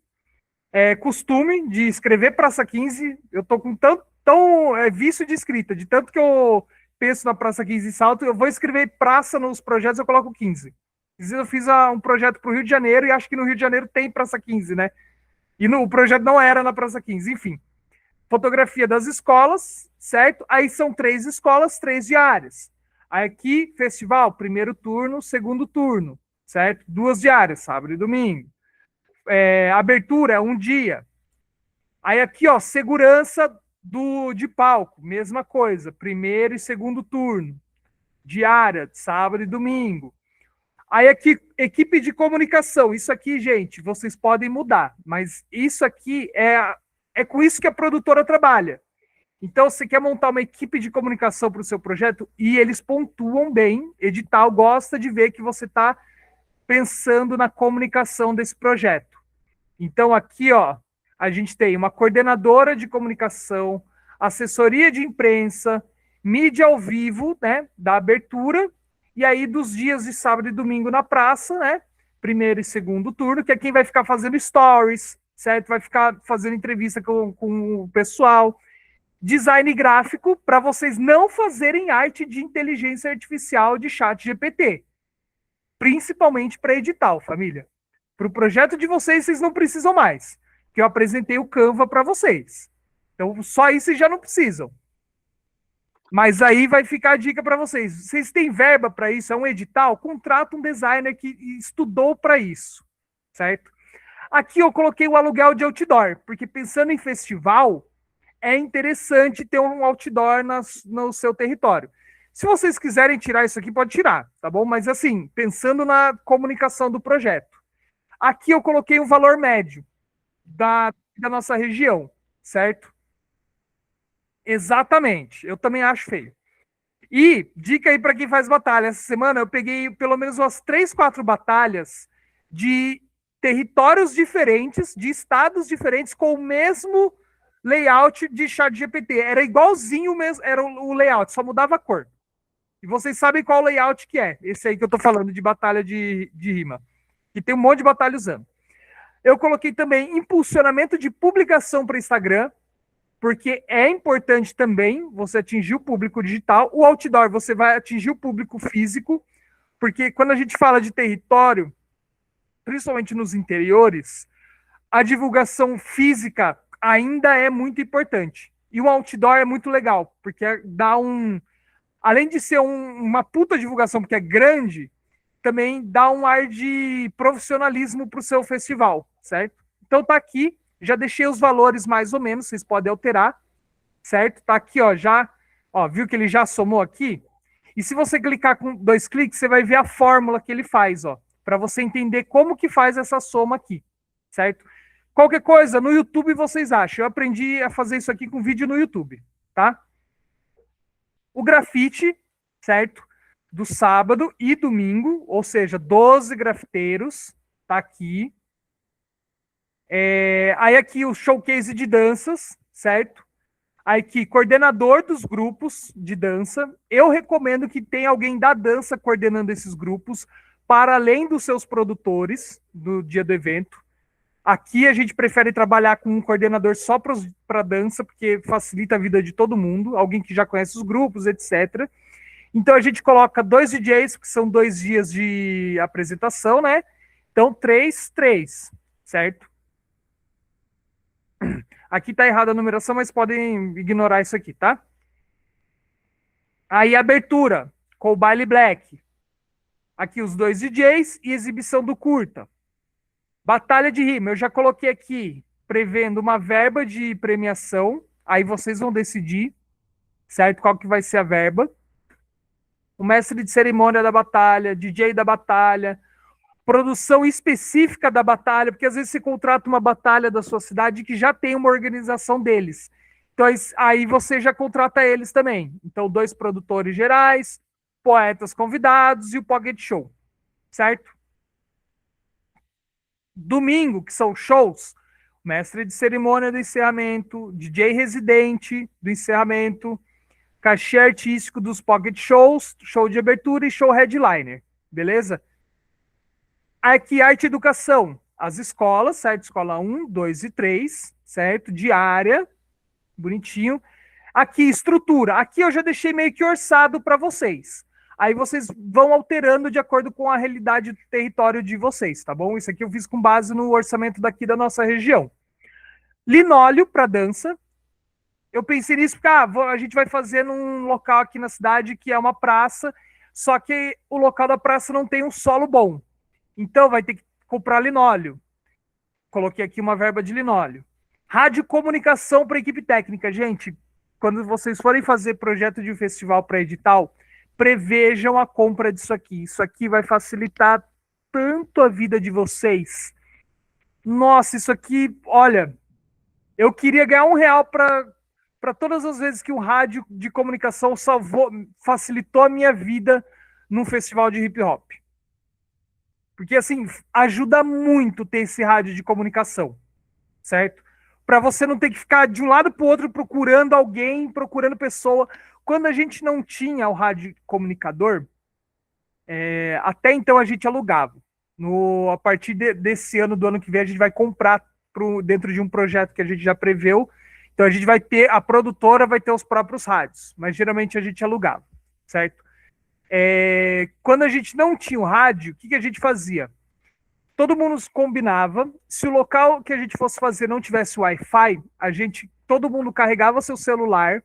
É costume de escrever praça 15. Eu tô com tão vício de escrita, de tanto que eu penso na praça 15 e salto, eu vou escrever praça nos projetos, eu coloco 15. Eu fiz um projeto para o Rio de Janeiro e acho que no Rio de Janeiro tem praça 15, né? E o projeto não era na praça 15, enfim. Fotografia das escolas, certo? Aí são 3 escolas, 3 diárias. Aí aqui, festival, primeiro turno, segundo turno, certo? 2 diárias, sábado e domingo. Abertura, 1 dia. Aí aqui, ó, segurança de palco, mesma coisa, primeiro e segundo turno. Diária, sábado e domingo. Aí aqui, equipe de comunicação. Isso aqui, gente, vocês podem mudar, mas isso aqui é com isso que a produtora trabalha. Então, você quer montar uma equipe de comunicação para o seu projeto e eles pontuam bem, edital gosta de ver que você está pensando na comunicação desse projeto. Então, aqui, ó, a gente tem uma coordenadora de comunicação, assessoria de imprensa, mídia ao vivo, né, da abertura, e aí dos dias de sábado e domingo na praça, né, primeiro e segundo turno, que é quem vai ficar fazendo stories, certo? Vai ficar fazendo entrevista com o pessoal. Design gráfico, para vocês não fazerem arte de inteligência artificial de chat GPT. Principalmente para edital, família. Para o projeto de vocês, vocês não precisam mais. Que eu apresentei o Canva para vocês. Então, só isso vocês já não precisam. Mas aí vai ficar a dica para vocês. Vocês têm verba para isso? É um edital? Contrata um designer que estudou para isso, certo? Aqui eu coloquei o aluguel de outdoor, porque pensando em festival, é interessante ter um outdoor no seu território. Se vocês quiserem tirar isso aqui, pode tirar, tá bom? Mas assim, pensando na comunicação do projeto. Aqui eu coloquei um valor médio da nossa região, certo? Exatamente. Eu também acho feio. E dica aí para quem faz batalha. Essa semana eu peguei pelo menos umas 3, 4 batalhas de territórios diferentes, de estados diferentes, com o mesmo layout de ChatGPT. Era igualzinho mesmo, era o layout, só mudava a cor. E vocês sabem qual layout que é. Esse aí que eu tô falando de batalha de rima. Que tem um monte de batalha usando. Eu coloquei também impulsionamento de publicação para Instagram, porque é importante também você atingir o público digital. O outdoor, você vai atingir o público físico, porque quando a gente fala de território, principalmente nos interiores, a divulgação física ainda é muito importante. E o outdoor é muito legal, porque dá além de ser uma puta divulgação, porque é grande, também dá um ar de profissionalismo para o seu festival, certo? Então tá aqui, já deixei os valores mais ou menos, vocês podem alterar. certo? Tá aqui, ó, já, ó, viu que ele já somou aqui? E se você clicar com 2 cliques, você vai ver a fórmula que ele faz, ó, para você entender como que faz essa soma aqui, certo? Qualquer coisa, no YouTube vocês acham. Eu aprendi a fazer isso aqui com vídeo no YouTube, tá? O grafite, certo? Do sábado e domingo, ou seja, 12 grafiteiros, tá aqui. Aí aqui o showcase de danças, certo? Aí aqui, coordenador dos grupos de dança. Eu recomendo que tenha alguém da dança coordenando esses grupos, para além dos seus produtores do dia do evento. Aqui a gente prefere trabalhar com um coordenador só para dança, porque facilita a vida de todo mundo, alguém que já conhece os grupos, etc. Então a gente coloca 2 DJs, que são 2 dias de apresentação, né? Então, 3, 3, certo? Aqui tá errada a numeração, mas podem ignorar isso aqui, tá? Aí, abertura, com o baile black. Aqui os 2 DJs e exibição do curta. Batalha de rima, eu já coloquei aqui, prevendo uma verba de premiação. Aí vocês vão decidir, certo? Qual que vai ser a verba. O mestre de cerimônia da batalha, DJ da batalha, produção específica da batalha, porque às vezes você contrata uma batalha da sua cidade que já tem uma organização deles. Então aí você já contrata eles também. Então, 2 produtores gerais, poetas convidados e o Pocket Show, certo? Domingo, que são shows, mestre de cerimônia do encerramento, DJ residente do encerramento, cachê artístico dos Pocket Shows, show de abertura e show headliner, beleza? Aqui, arte e educação, as escolas, certo? Escola 1, 2 e 3, certo? Diária, bonitinho. Aqui, estrutura. Aqui eu já deixei meio que orçado para vocês. Aí vocês vão alterando de acordo com a realidade do território de vocês, tá bom? Isso aqui eu fiz com base no orçamento daqui da nossa região. Linóleo para dança. Eu pensei nisso porque a gente vai fazer num local aqui na cidade que é uma praça, só que o local da praça não tem um solo bom. Então vai ter que comprar linóleo. Coloquei aqui uma verba de linóleo. Radiocomunicação para equipe técnica. Gente, quando vocês forem fazer projeto de um festival para edital, prevejam a compra disso aqui. Isso aqui vai facilitar tanto a vida de vocês. Nossa, isso aqui, olha, eu queria ganhar R$ 1 para todas as vezes que o rádio de comunicação facilitou a minha vida num festival de hip hop. Porque, assim, ajuda muito ter esse rádio de comunicação, certo? Para você não ter que ficar de um lado para o outro procurando alguém, procurando pessoa. Quando a gente não tinha o rádio comunicador, até então a gente alugava. A partir desse ano, do ano que vem, a gente vai comprar dentro de um projeto que a gente já preveu. Então a gente vai ter, a produtora vai ter os próprios rádios, mas geralmente a gente alugava, certo? Quando a gente não tinha o rádio, o que a gente fazia? Todo mundo combinava, se o local que a gente fosse fazer não tivesse Wi-Fi, todo mundo carregava seu celular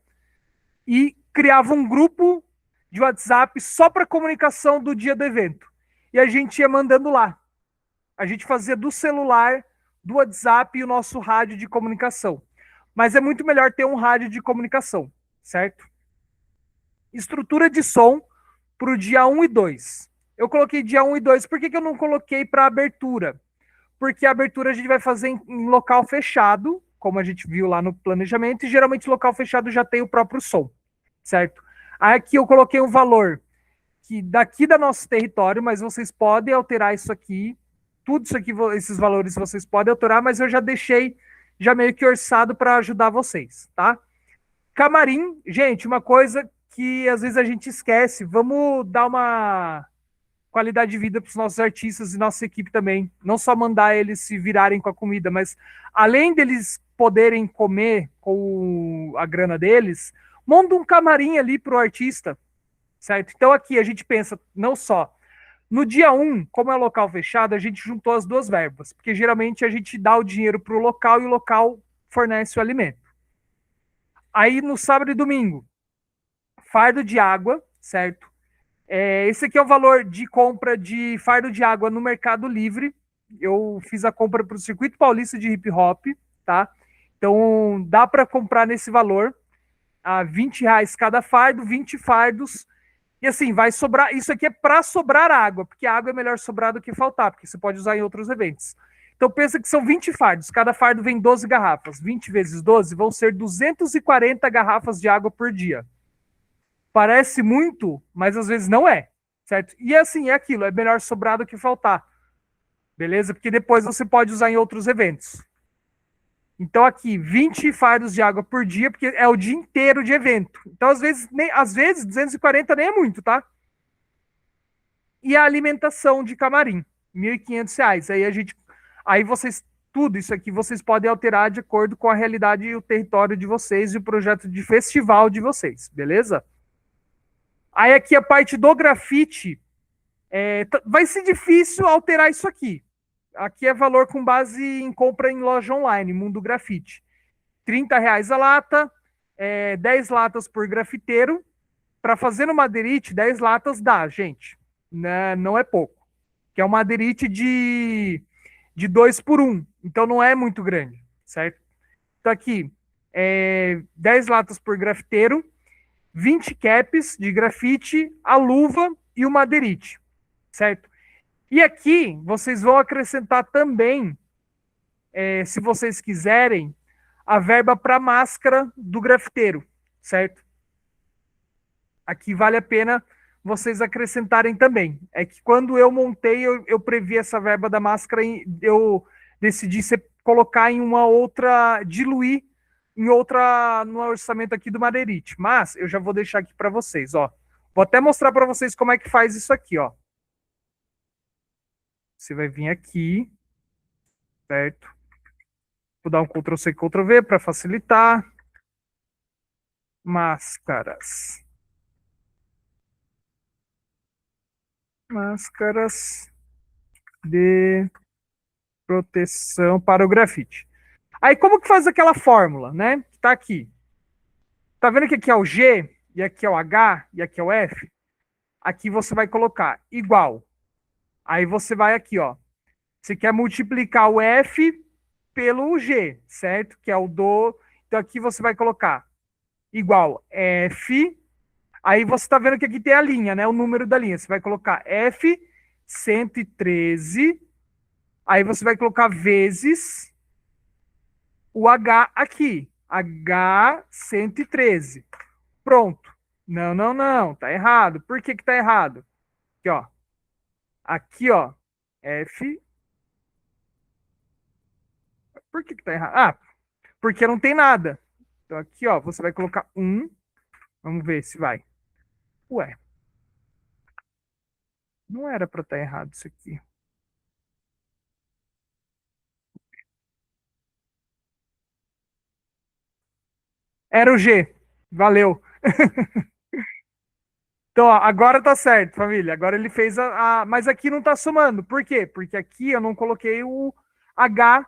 e criava um grupo de WhatsApp só para comunicação do dia do evento. E a gente ia mandando lá. A gente fazia do celular, do WhatsApp e o nosso rádio de comunicação. Mas é muito melhor ter um rádio de comunicação, certo? Estrutura de som para o dia 1 e 2. Eu coloquei dia 1 e 2, por que eu não coloquei para abertura? Porque a abertura a gente vai fazer em local fechado, como a gente viu lá no planejamento, e geralmente local fechado já tem o próprio som, certo? Aqui eu coloquei um valor que daqui da nosso território, mas vocês podem alterar isso aqui, tudo isso aqui, esses valores vocês podem alterar, mas eu já deixei já meio que orçado para ajudar vocês, tá? Camarim, gente, uma coisa que às vezes a gente esquece, vamos dar uma qualidade de vida para os nossos artistas e nossa equipe também. Não só mandar eles se virarem com a comida, mas além deles poderem comer com a grana deles, monta um camarim ali para o artista, certo? Então aqui a gente pensa não só no dia 1, como é local fechado, a gente juntou as 2 verbas, porque geralmente a gente dá o dinheiro para o local e o local fornece o alimento. Aí no sábado e domingo, fardo de água, certo? Esse aqui é o valor de compra de fardo de água no Mercado Livre. Eu fiz a compra para o Circuito Paulista de Hip Hop, tá? Então dá para comprar nesse valor. a R$ 20 cada fardo, 20 fardos. E assim, vai sobrar. Isso aqui é para sobrar água, porque a água é melhor sobrar do que faltar, porque você pode usar em outros eventos. Então pensa que são 20 fardos, cada fardo vem 12 garrafas. 20 vezes 12 vão ser 240 garrafas de água por dia. Parece muito, mas às vezes não é, certo? E assim, é aquilo, é melhor sobrar do que faltar, beleza? Porque depois você pode usar em outros eventos. Então aqui, 20 fardos de água por dia, porque é o dia inteiro de evento. Então às vezes 240 nem é muito, tá? E a alimentação de camarim, R$ 1.500. Aí vocês, tudo isso aqui vocês podem alterar de acordo com a realidade e o território de vocês e o projeto de festival de vocês, beleza? Aí aqui a parte do grafite, vai ser difícil alterar isso aqui. Aqui é valor com base em compra em loja online, Mundo Grafite. R$ 30 a lata, 10 latas por grafiteiro. Para fazer no Madeirite, 10 latas dá, gente. Né? Não é pouco. Que é uma Madeirite de 2 por 1. Então não é muito grande, certo? Então aqui, 10 latas por grafiteiro, 20 caps de grafite, a luva e o Madeirite, certo? E aqui vocês vão acrescentar também, se vocês quiserem, a verba para máscara do grafiteiro, certo? Aqui vale a pena vocês acrescentarem também. É que quando eu montei, eu previ essa verba da máscara, eu decidi colocar em uma outra, diluir em outra, no orçamento aqui do Madeirite. Mas eu já vou deixar aqui para vocês, ó. Vou até mostrar para vocês como é que faz isso aqui, ó. Você vai vir aqui, certo? Vou dar um Ctrl+C, Ctrl+V para facilitar. Máscaras. Máscaras de proteção para o grafite. Aí como que faz aquela fórmula, né? Que tá aqui. Tá vendo que aqui é o G, e aqui é o H, e aqui é o F? Aqui você vai colocar igual. Aí você vai aqui, ó. Você quer multiplicar o F pelo G, certo? Que é o do. Então aqui você vai colocar igual F. Aí você tá vendo que aqui tem a linha, né? O número da linha. Você vai colocar F 113. Aí você vai colocar vezes o H aqui. H 113. Pronto. Não, não, não. Tá errado. Por que que tá errado? Aqui, ó. Aqui, ó. F. Por que que tá errado? Ah, porque não tem nada. Então aqui, ó, você vai colocar 1. Vamos ver se vai. Ué, não era para estar errado isso aqui. Era o G. Valeu. Então, ó, agora tá certo, família. Agora ele fez Mas aqui não tá somando. Por quê? Porque aqui eu não coloquei o H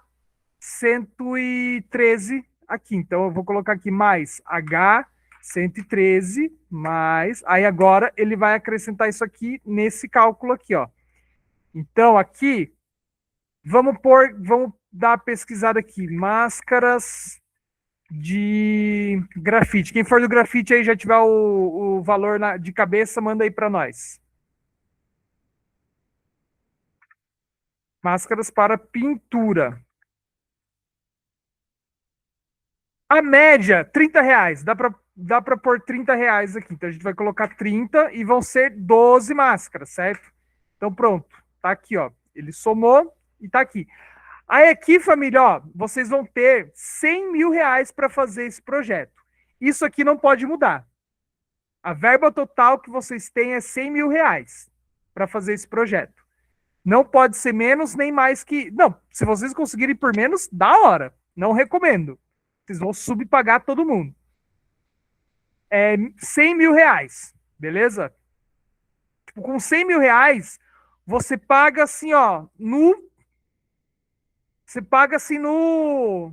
113 aqui. Então eu vou colocar aqui mais H 113 mais. Aí agora ele vai acrescentar isso aqui nesse cálculo aqui, ó. Então aqui vamos dar uma pesquisada aqui. Máscaras de grafite. Quem for do grafite aí já tiver o valor de cabeça, manda aí para nós. Máscaras para pintura. A média, R$ 30. Dá para pôr R$ 30 aqui. Então a gente vai colocar 30 e vão ser 12 máscaras, certo? Então pronto. Tá aqui, ó. Ele somou e tá aqui. Aí aqui, família, ó, vocês vão ter R$ 100.000 para fazer esse projeto. Isso aqui não pode mudar. A verba total que vocês têm é R$ 100.000 para fazer esse projeto. Não pode ser menos nem mais que. Não, se vocês conseguirem por menos, da hora. Não recomendo. Vocês vão subpagar todo mundo. R$ 100.000, beleza? Tipo, com R$ 100.000, você paga assim, ó, no. Você paga assim no.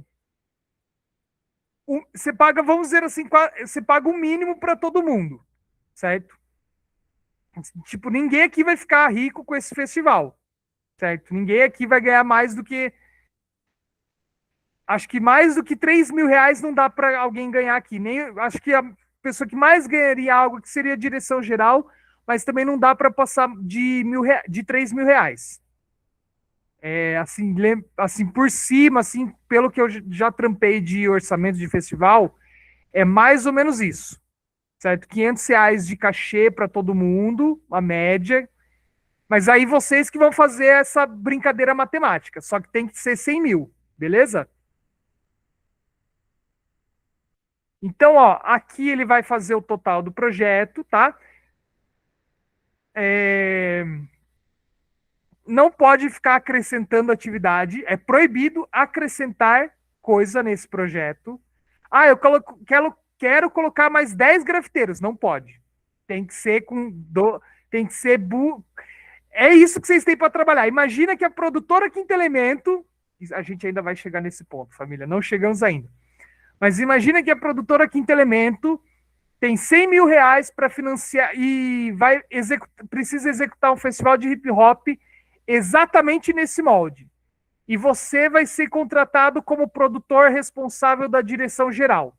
Você paga, vamos dizer assim, você paga o mínimo para todo mundo, certo? Tipo, ninguém aqui vai ficar rico com esse festival, certo? Ninguém aqui vai ganhar mais do que. Acho que mais do que R$ 3.000 não dá para alguém ganhar aqui. Nem, acho que a pessoa que mais ganharia algo que seria a direção geral, mas também não dá para passar de R$ 3.000. Assim, assim, por cima, assim, pelo que eu já trampei de orçamento de festival, é mais ou menos isso, certo? R$ 500 de cachê para todo mundo, a média. Mas aí vocês que vão fazer essa brincadeira matemática, só que tem que ser 100 mil, beleza? Então, ó, aqui ele vai fazer o total do projeto, tá? É, não pode ficar acrescentando atividade, é proibido acrescentar coisa nesse projeto. Ah, quero colocar mais 10 grafiteiros. Não pode. Tem que ser tem que ser É isso que vocês têm para trabalhar. Imagina que a produtora Quinto Elemento, a gente ainda vai chegar nesse ponto, família, não chegamos ainda. Mas imagina que a produtora Quinto Elemento tem R$ 100.000 para financiar e precisa executar um festival de hip hop exatamente nesse molde. E você vai ser contratado como produtor responsável da direção geral.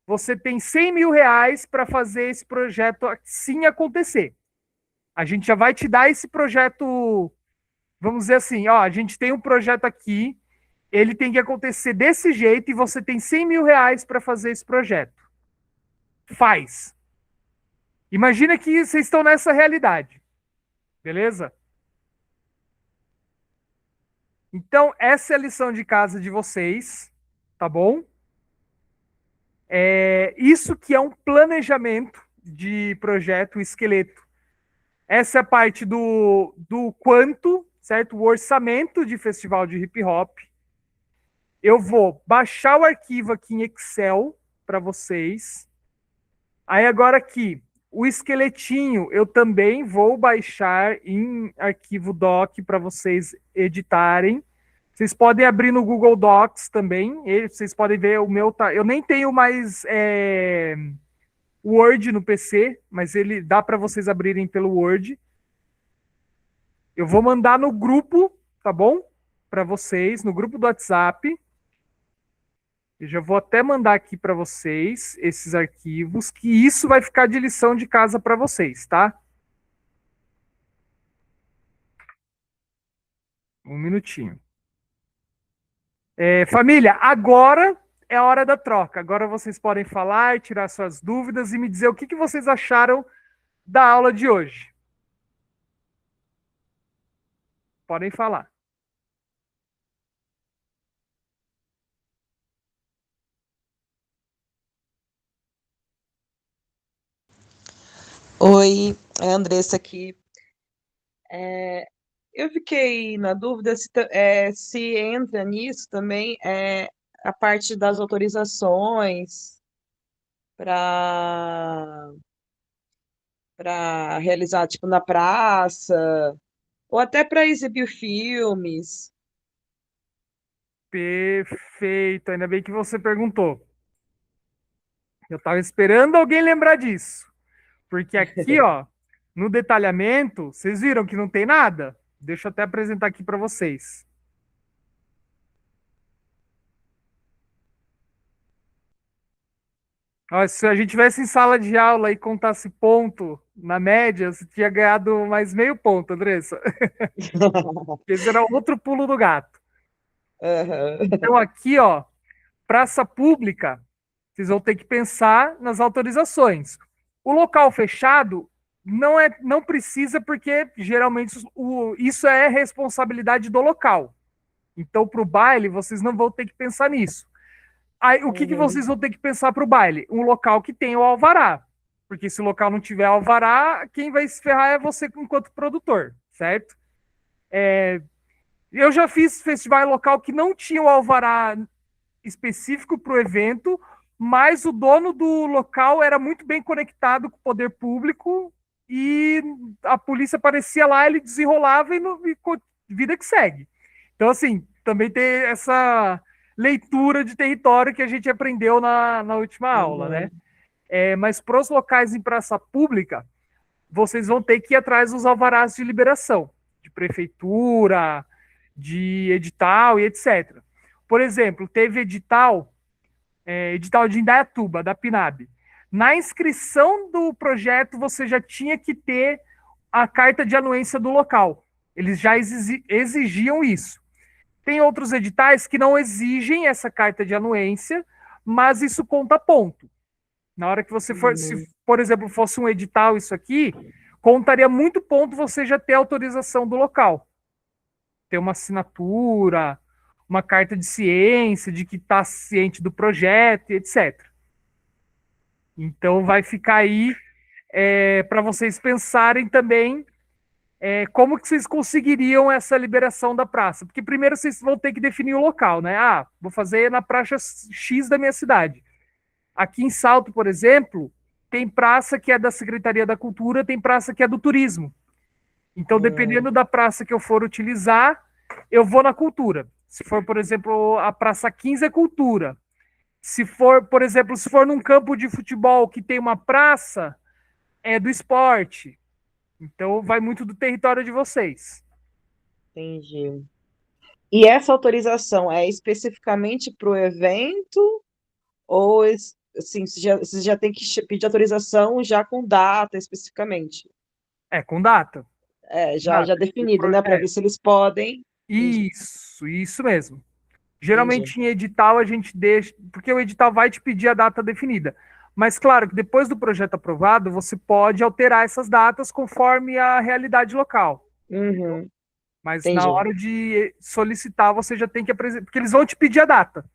Você tem R$ 100.000 para fazer esse projeto sim acontecer. A gente já vai te dar esse projeto, vamos dizer assim, ó, a gente tem um projeto aqui, ele tem que acontecer desse jeito e você tem R$ 100.000 para fazer esse projeto. Faz. Imagina que vocês estão nessa realidade, beleza? Então, essa é a lição de casa de vocês, tá bom? Isso que é um planejamento de projeto esqueleto. Essa é a parte do quanto, certo? O orçamento de festival de hip hop. Eu vou baixar o arquivo aqui em Excel para vocês. Aí agora aqui, o esqueletinho eu também vou baixar em arquivo doc para vocês editarem. Vocês podem abrir no Google Docs também. Vocês podem ver o meu. Eu nem tenho mais Word no PC, mas ele dá para vocês abrirem pelo Word. Eu vou mandar no grupo, tá bom? Para vocês, no grupo do WhatsApp. Eu já vou até mandar aqui para vocês esses arquivos, que isso vai ficar de lição de casa para vocês, tá? Um minutinho. Família, agora é a hora da troca. Agora vocês podem falar, tirar suas dúvidas e me dizer o que vocês acharam da aula de hoje. Podem falar. Oi, é a Andressa aqui. Eu fiquei na dúvida se entra nisso também a parte das autorizações para realizar, tipo, na praça, ou até para exibir filmes. Perfeito, ainda bem que você perguntou. Eu estava esperando alguém lembrar disso. Porque aqui, ó, no detalhamento, vocês viram que não tem nada? Deixa eu até apresentar aqui para vocês. Ó, se a gente tivesse em sala de aula e contasse ponto na média, você tinha ganhado mais meio ponto, Andressa. Esse era outro pulo do gato. Aham. Então, aqui, ó, praça pública, vocês vão ter que pensar nas autorizações. O local fechado não precisa, porque geralmente isso é responsabilidade do local. Então, para o baile, vocês não vão ter que pensar nisso. Aí, o que Uhum. vocês vão ter que pensar para o baile? Um local que tenha o alvará. Porque se o local não tiver alvará, quem vai se ferrar é você enquanto produtor, certo? Eu já fiz festival local que não tinha o alvará específico para o evento, mas o dono do local era muito bem conectado com o poder público e a polícia aparecia lá, ele desenrolava e vida que segue. Então, assim, também tem essa leitura de território que a gente aprendeu na última aula, né? Uhum. Mas para os locais em praça pública, vocês vão ter que ir atrás dos alvarás de liberação, de prefeitura, de edital e etc. Por exemplo, teve edital de Indaiatuba, da PNAB. Na inscrição do projeto, você já tinha que ter a carta de anuência do local. Eles já exigiam isso. Tem outros editais que não exigem essa carta de anuência, mas isso conta ponto. Na hora que você for, se, por exemplo, fosse um edital isso aqui, contaria muito ponto você já ter autorização do local. Ter uma assinatura, uma carta de ciência, de que está ciente do projeto, etc. Então vai ficar aí para vocês pensarem também como que vocês conseguiriam essa liberação da praça. Porque primeiro vocês vão ter que definir o local, né? Ah, vou fazer na praça X da minha cidade. Aqui em Salto, por exemplo, tem praça que é da Secretaria da Cultura, tem praça que é do Turismo. Então, dependendo da praça que eu for utilizar, eu vou na cultura. Se for, por exemplo, a Praça 15 é cultura. Se for, por exemplo, se for num campo de futebol que tem uma praça, é do esporte. Então, vai muito do território de vocês. Entendi. E essa autorização é especificamente para o evento ou assim, você já tem que pedir autorização já com data especificamente? É, com data. Já definido, né? Para ver se eles podem. Entendi. Isso mesmo. Entendi. Geralmente em edital a gente deixa, porque o edital vai te pedir a data definida. Mas claro que depois do projeto aprovado, você pode alterar essas datas conforme a realidade local. Uhum, Mas na entendi. hora de solicitar, você já tem que apresentar, porque eles vão te pedir a data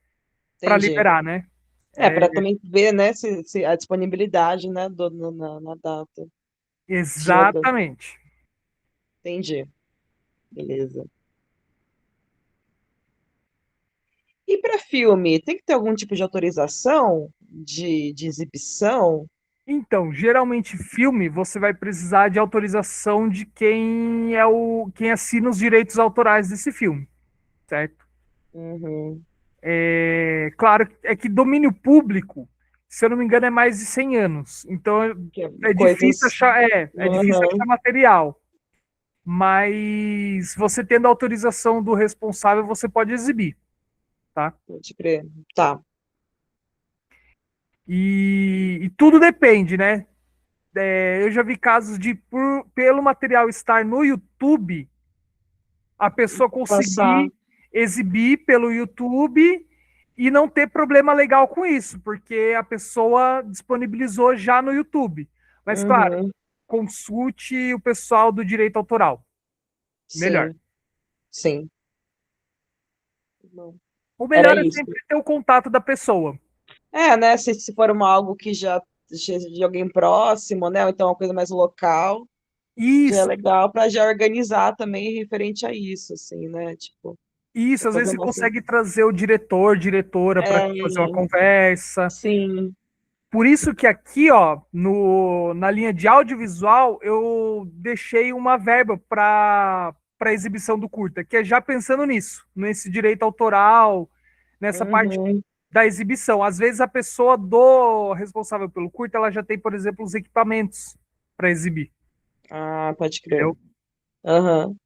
para Entendi. liberar, né? Para também ver, né, se a disponibilidade, né, na data. Dia. Exatamente. Entendi. Beleza. E para filme, tem que ter algum tipo de autorização de exibição? Então, geralmente filme, você vai precisar de autorização de quem assina os direitos autorais desse filme, certo? Uhum. Claro, é que domínio público, se eu não me engano, é mais de 100 anos. Então, Que é é difícil coisas. achar, é difícil achar Uhum. material. Mas você tendo a autorização do responsável, você pode exibir, tá? Pode crer. Tá. E tudo depende, né? Eu já vi casos de, pelo material estar no YouTube, a pessoa Passar. conseguir exibir pelo YouTube e não ter problema legal com isso, porque a pessoa disponibilizou já no YouTube. Mas, claro, Uhum. consulte o pessoal do direito autoral. Melhor. Sim, sim. Bom, O era melhor é isso. sempre ter o contato da pessoa. Né? Se for algo que já seja de alguém próximo, né? Ou então uma coisa mais local, já é Isso, legal para já organizar também referente a isso, assim, né? Tipo, isso. Às vezes fazer você uma. consegue trazer o diretor, diretora para É, fazer uma conversa. sim. Por isso que aqui, ó, na linha de audiovisual, eu deixei uma verba para exibição do curta, que é já pensando nisso, nesse direito autoral, nessa parte Uhum. da exibição. Às vezes a pessoa do responsável pelo curta, ela já tem, por exemplo, os equipamentos para exibir. Ah, pode crer. Entendeu? Aham,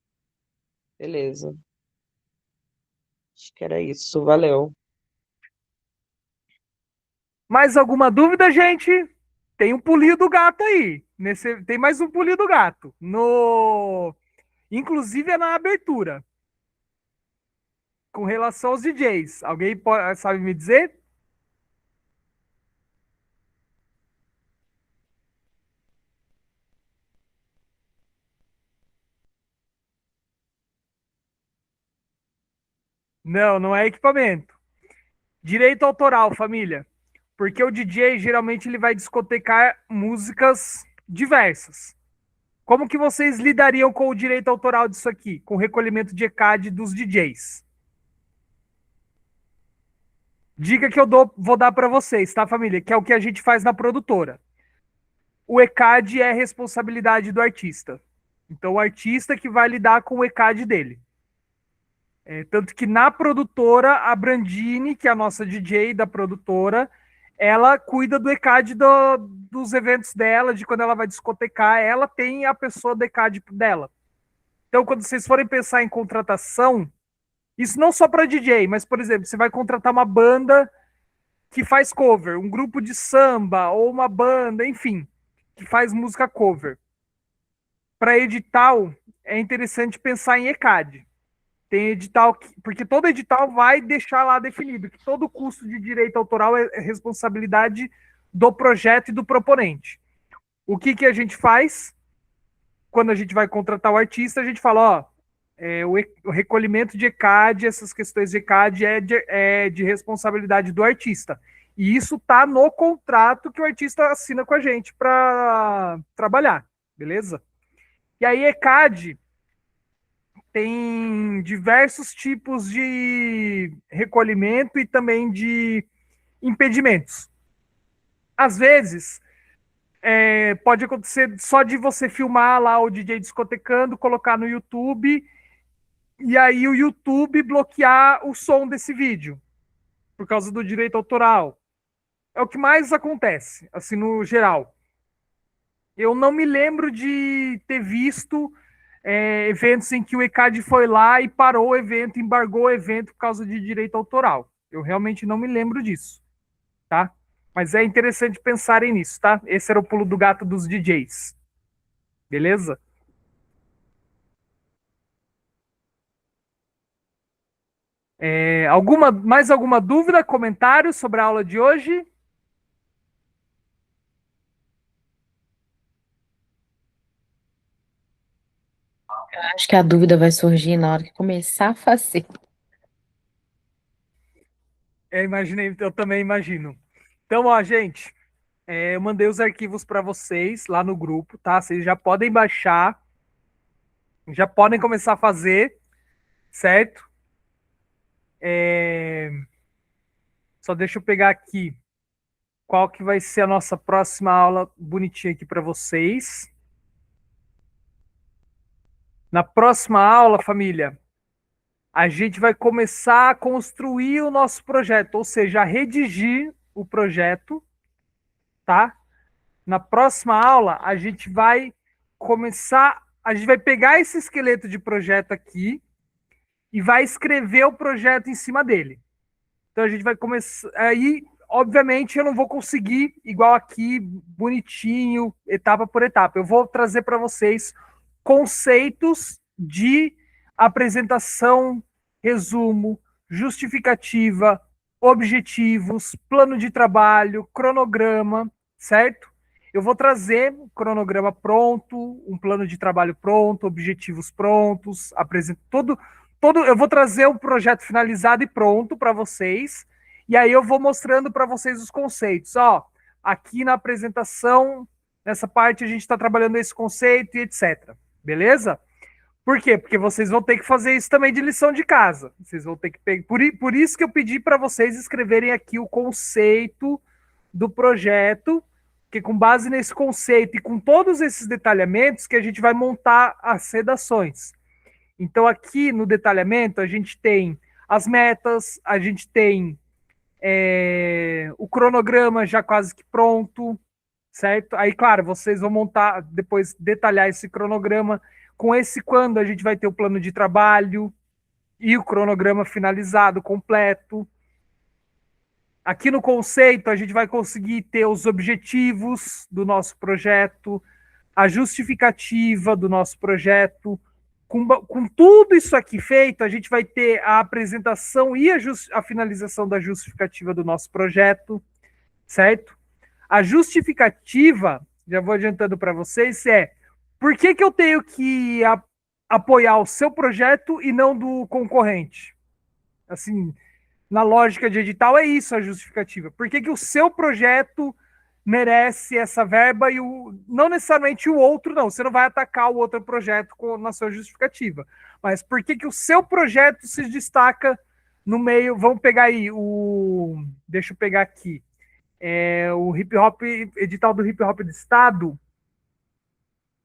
beleza. Acho que era isso. Valeu. Mais alguma dúvida, gente? Tem um pulinho do gato aí. Tem mais um pulinho do gato. Inclusive é na abertura. Com relação aos DJs. Alguém sabe me dizer? Não, não é equipamento. Direito autoral, família. Porque o DJ geralmente ele vai discotecar músicas diversas. Como que vocês lidariam com o direito autoral disso aqui? Com o recolhimento de ECAD dos DJs? Dica que vou dar para vocês, tá, família? Que é o que a gente faz na produtora. O ECAD é responsabilidade do artista. Então, o artista que vai lidar com o ECAD dele. Tanto que na produtora, a Brandini, que é a nossa DJ da produtora, ela cuida do ECAD dos eventos dela, de quando ela vai discotecar, ela tem a pessoa do ECAD dela. Então, quando vocês forem pensar em contratação, Isso não só para DJ, mas, por exemplo, você vai contratar uma banda que faz cover, um grupo de samba ou uma banda, enfim, que faz música cover. Para edital, é interessante pensar em ECAD. Tem edital, porque todo edital vai deixar lá definido que todo custo de direito autoral é responsabilidade do projeto e do proponente. O que, que a gente faz? Quando a gente vai contratar o artista, a gente fala, ó, o recolhimento de ECAD, essas questões de ECAD é de responsabilidade do artista. E isso está no contrato que o artista assina com a gente para trabalhar, beleza? E aí, ECAD tem diversos tipos de recolhimento e também de impedimentos. Às vezes, pode acontecer só de você filmar lá o DJ discotecando, colocar no YouTube, e aí o YouTube bloquear o som desse vídeo, por causa do direito autoral. É o que mais acontece, assim, no geral. Eu não me lembro de ter visto eventos em que o ECAD foi lá e parou o evento, embargou o evento por causa de direito autoral. Eu realmente não me lembro disso, tá? Mas é interessante pensarem nisso, tá? Esse era o pulo do gato dos DJs. Beleza? Mais alguma dúvida, comentário sobre a aula de hoje? Acho que a dúvida vai surgir na hora que começar a fazer. Eu também imagino. Então, ó, gente, eu mandei os arquivos para vocês lá no grupo, tá? Vocês já podem baixar, já podem começar a fazer, certo? Só deixa eu pegar aqui qual que vai ser a nossa próxima aula bonitinha aqui para vocês. Na próxima aula, família, a gente vai começar a construir o nosso projeto, ou seja, a redigir o projeto, tá? Na próxima aula, a gente vai pegar esse esqueleto de projeto aqui e vai escrever o projeto em cima dele. Então a gente vai começar. Aí, obviamente, eu não vou conseguir, igual aqui, bonitinho, etapa por etapa. Eu vou trazer para vocês conceitos de apresentação, resumo, justificativa, objetivos, plano de trabalho, cronograma, certo? Eu vou trazer um cronograma pronto, um plano de trabalho pronto, objetivos prontos, eu vou trazer um projeto finalizado e pronto para vocês, e aí eu vou mostrando para vocês os conceitos. Ó, aqui na apresentação, nessa parte a gente está trabalhando esse conceito e etc. Beleza? Por quê? Porque vocês vão ter que fazer isso também de lição de casa. Vocês vão ter que pegar. Por isso que eu pedi para vocês escreverem aqui o conceito do projeto, que com base nesse conceito e com todos esses detalhamentos que a gente vai montar as redações. Então, aqui no detalhamento, a gente tem as metas, a gente tem o cronograma já quase que pronto, certo? Aí, claro, vocês vão montar, depois detalhar esse cronograma. Com esse quando a gente vai ter o plano de trabalho e o cronograma finalizado, completo. Aqui no conceito, a gente vai conseguir ter os objetivos do nosso projeto, a justificativa do nosso projeto. Com tudo isso aqui feito, a gente vai ter a apresentação e a finalização da justificativa do nosso projeto, certo? A justificativa, já vou adiantando para vocês, por que eu tenho que apoiar o seu projeto e não do concorrente? Assim, na lógica de edital, é isso a justificativa. Por que o seu projeto merece essa verba e não necessariamente o outro, não. Você não vai atacar o outro projeto na sua justificativa. Mas por que o seu projeto se destaca no meio? Vamos pegar aí deixa eu pegar aqui. O hip hop, edital do hip hop do estado,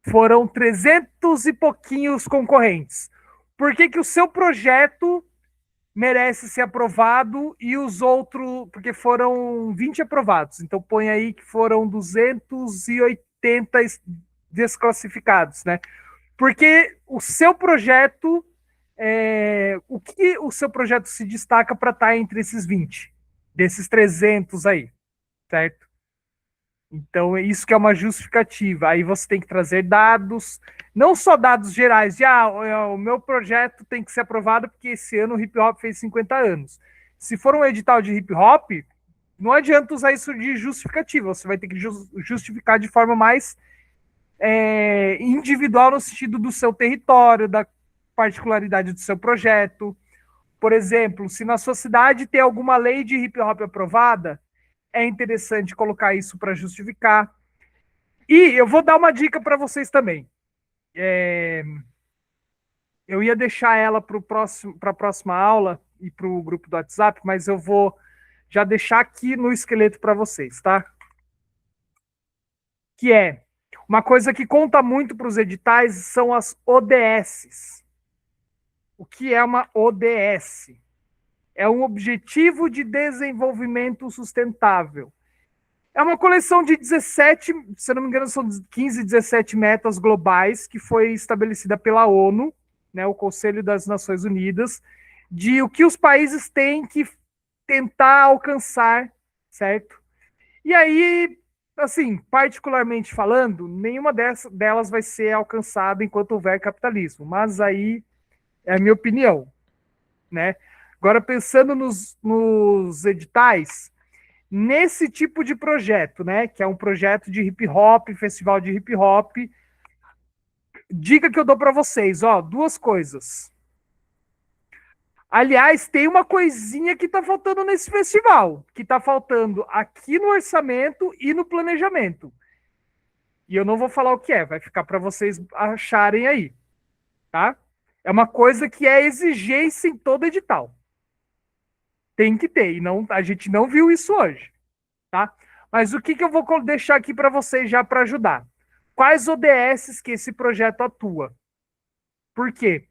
foram 300 e pouquinhos concorrentes. Por que o seu projeto merece ser aprovado e os outros, porque foram 20 aprovados, então põe aí que foram 280 desclassificados, né? Porque o seu projeto o que o seu projeto se destaca para estar entre esses 20, desses 300 aí, certo? Então, é isso que é uma justificativa. Aí você tem que trazer dados, não só dados gerais, de o meu projeto tem que ser aprovado porque esse ano o hip hop fez 50 anos. Se for um edital de hip hop, não adianta usar isso de justificativa, você vai ter que justificar de forma mais individual no sentido do seu território, da particularidade do seu projeto. Por exemplo, se na sua cidade tem alguma lei de hip hop aprovada, é interessante colocar isso para justificar. E eu vou dar uma dica para vocês também. Eu ia deixar ela para a próxima aula e para o grupo do WhatsApp, mas eu vou já deixar aqui no esqueleto para vocês, tá? Que é uma coisa que conta muito para os editais são as ODSs. O que é uma ODS? É um Objetivo de Desenvolvimento Sustentável. É uma coleção de 17, se eu não me engano, são 15, 17 metas globais que foi estabelecida pela ONU, né, o Conselho das Nações Unidas, de o que os países têm que tentar alcançar, certo? E aí, assim, particularmente falando, nenhuma delas vai ser alcançada enquanto houver capitalismo, mas aí é a minha opinião, né? Agora, pensando nos editais, nesse tipo de projeto, né, que é um projeto de hip hop, festival de hip hop, dica que eu dou para vocês, ó, duas coisas. Aliás, tem uma coisinha que está faltando nesse festival, que está faltando aqui no orçamento e no planejamento. E eu não vou falar o que é, vai ficar para vocês acharem aí, tá? É uma coisa que é exigência em todo edital. Tem que ter, e não, a gente não viu isso hoje, tá? Mas o que eu vou deixar aqui para vocês já para ajudar? Quais ODSs que esse projeto atua? Por quê?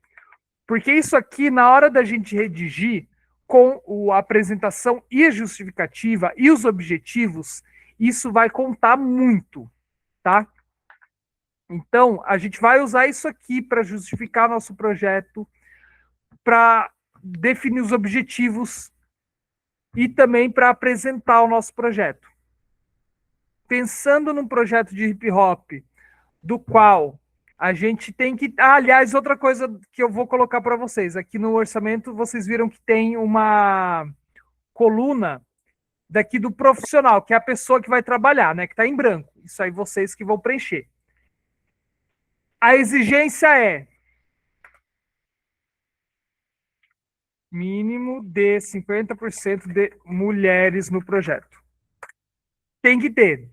Porque isso aqui, na hora da gente redigir, com a apresentação e a justificativa e os objetivos, isso vai contar muito, tá? Então, a gente vai usar isso aqui para justificar nosso projeto, para definir os objetivos e também para apresentar o nosso projeto. Pensando num projeto de hip hop, do qual a gente tem que. Aliás, outra coisa que eu vou colocar para vocês, aqui no orçamento, vocês viram que tem uma coluna daqui do profissional, que é a pessoa que vai trabalhar, né? Que está em branco. Isso aí vocês que vão preencher. A exigência é mínimo de 50% de mulheres no projeto. Tem que ter,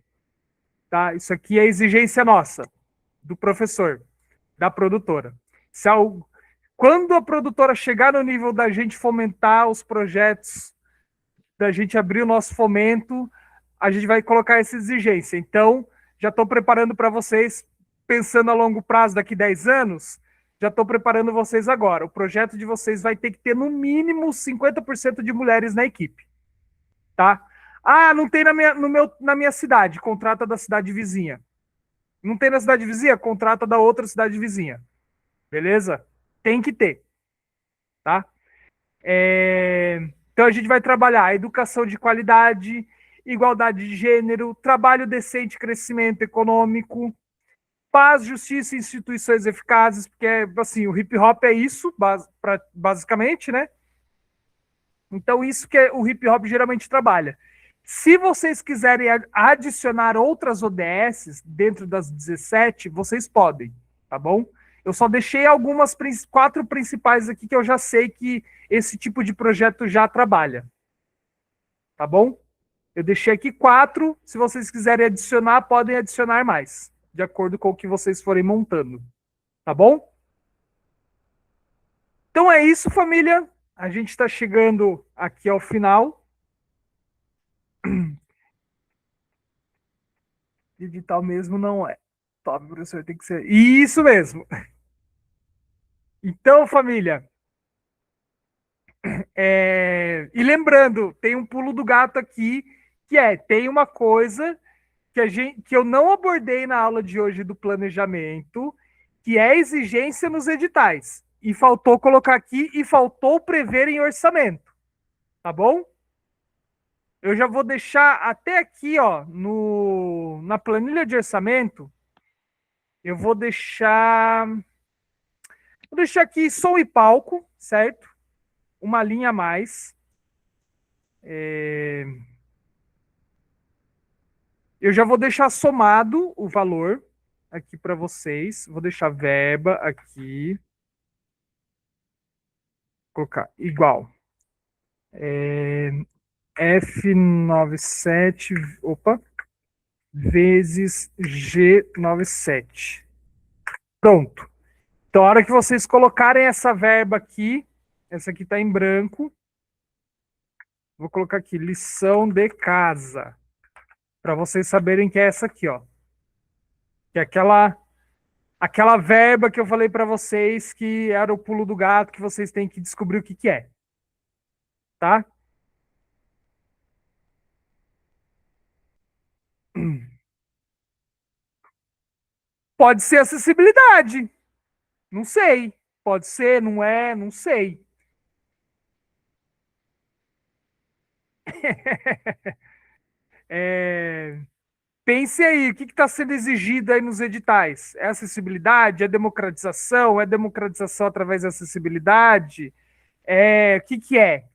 tá? Isso aqui é exigência nossa, do professor, da produtora. Quando a produtora chegar no nível da gente fomentar os projetos, da gente abrir o nosso fomento, a gente vai colocar essa exigência. Então, já estou preparando para vocês, pensando a longo prazo, daqui 10 anos, já estou preparando vocês agora. O projeto de vocês vai ter que ter, no mínimo, 50% de mulheres na equipe. Tá? Ah, não tem na minha cidade, contrata da cidade vizinha. Não tem na cidade vizinha, contrata da outra cidade vizinha. Beleza? Tem que ter. Tá? Então a gente vai trabalhar educação de qualidade, igualdade de gênero, trabalho decente, crescimento econômico, paz, justiça e instituições eficazes, porque assim, o hip hop é isso, basicamente, né? Então isso que o hip hop geralmente trabalha. Se vocês quiserem adicionar outras ODSs dentro das 17, vocês podem, tá bom? Eu só deixei algumas 4 principais aqui que eu já sei que esse tipo de projeto já trabalha. Tá bom? Eu deixei aqui 4. Se vocês quiserem adicionar, podem adicionar mais, de acordo com o que vocês forem montando. Tá bom? Então é isso, família. A gente está chegando aqui ao final. Digital mesmo não é. Top, professor, tem que ser. Isso mesmo. Então, família. E lembrando, tem um pulo do gato aqui, tem uma coisa que eu não abordei na aula de hoje do planejamento, que é exigência nos editais. E faltou colocar aqui, e faltou prever em orçamento, tá bom? Eu já vou deixar até aqui, ó, na planilha de orçamento, eu vou deixar aqui som e palco, certo? Uma linha a mais. Eu já vou deixar somado o valor aqui para vocês. Vou deixar verba aqui. Vou colocar igual. F97, opa, vezes G97. Pronto. Então, a hora que vocês colocarem essa verba aqui, essa aqui está em branco, vou colocar aqui, lição de casa, para vocês saberem que é essa aqui, ó. Que é aquela verba que eu falei para vocês que era o pulo do gato, que vocês têm que descobrir o que que é. Tá? Pode ser acessibilidade. Não sei. Pode ser, não é, não sei. Pense aí, o que está sendo exigido aí nos editais? É acessibilidade? É democratização? É democratização através da acessibilidade? O que que é?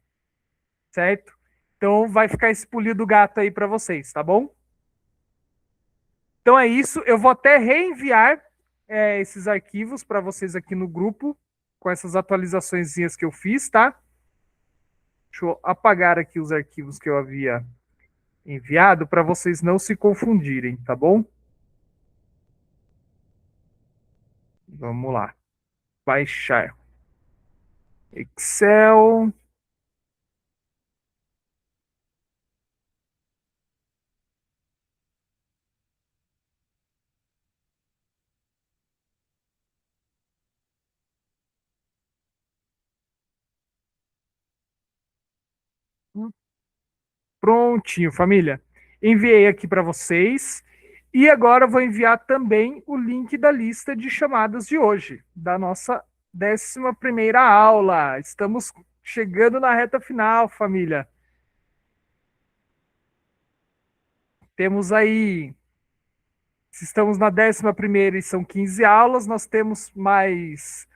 Certo? Então vai ficar esse pulinho do gato aí para vocês, tá bom? Então é isso. Eu vou até reenviar esses arquivos para vocês aqui no grupo, com essas atualizações que eu fiz, tá? Deixa eu apagar aqui os arquivos que eu havia enviado para vocês não se confundirem, tá bom? Vamos lá. Baixar. Excel. Prontinho, família. Enviei aqui para vocês. E agora eu vou enviar também o link da lista de chamadas de hoje, da nossa 11ª aula. Estamos chegando na reta final, família. Temos aí, se estamos na 11ª e são 15 aulas, nós temos mais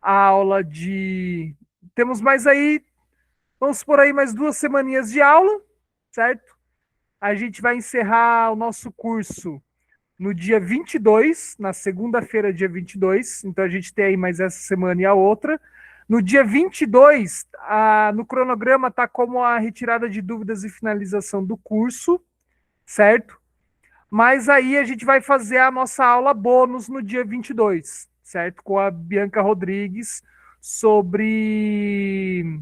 a aula de... Temos mais aí, vamos por aí mais 2 semaninhas de aula, certo? A gente vai encerrar o nosso curso no dia 22, na segunda-feira, dia 22. Então, a gente tem aí mais essa semana e a outra. No dia 22, no cronograma está como a retirada de dúvidas e finalização do curso, certo? Mas aí a gente vai fazer a nossa aula bônus no dia 22, certo? Com a Bianca Rodrigues, sobre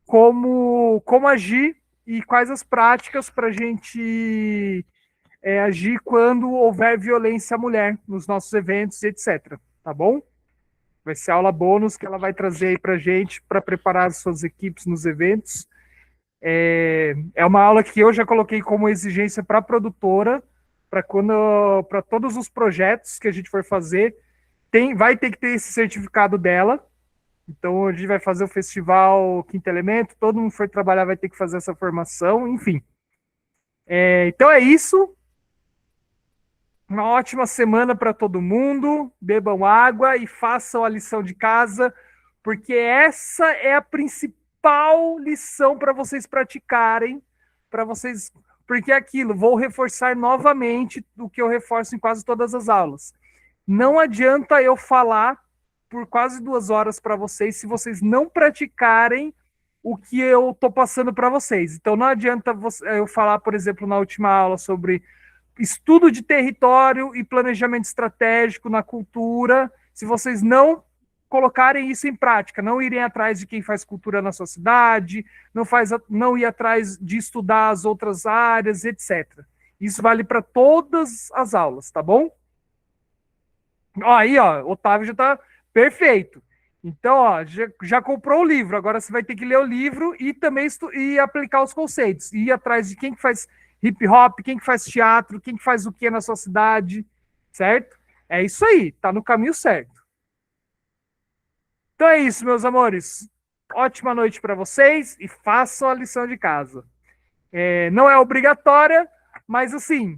como agir e quais as práticas para a gente agir quando houver violência à mulher nos nossos eventos, etc. Tá bom? Vai ser aula bônus que ela vai trazer aí para a gente para preparar as suas equipes nos eventos. É uma aula que eu já coloquei como exigência para a produtora, para todos os projetos que a gente for fazer, vai ter que ter esse certificado dela. Então, a gente vai fazer o festival Quinto Elemento, todo mundo que for trabalhar vai ter que fazer essa formação, enfim. Então é isso. Uma ótima semana para todo mundo. Bebam água e façam a lição de casa, porque essa é a principal lição para vocês praticarem, porque é aquilo, vou reforçar novamente o que eu reforço em quase todas as aulas. Não adianta eu falar por quase 2 horas para vocês se vocês não praticarem o que eu estou passando para vocês. Então não adianta eu falar, por exemplo, na última aula sobre estudo de território e planejamento estratégico na cultura, se vocês não colocarem isso em prática, não irem atrás de quem faz cultura na sua cidade, não ir atrás de estudar as outras áreas, etc. Isso vale para todas as aulas, tá bom? Aí, ó, Otávio já está perfeito. Então, ó, já comprou o livro, agora você vai ter que ler o livro e também aplicar os conceitos, e ir atrás de quem que faz hip hop, quem que faz teatro, quem que faz o que na sua cidade, certo? É isso aí, tá no caminho certo. Então é isso, meus amores. Ótima noite para vocês e façam a lição de casa. Não é obrigatória, mas assim,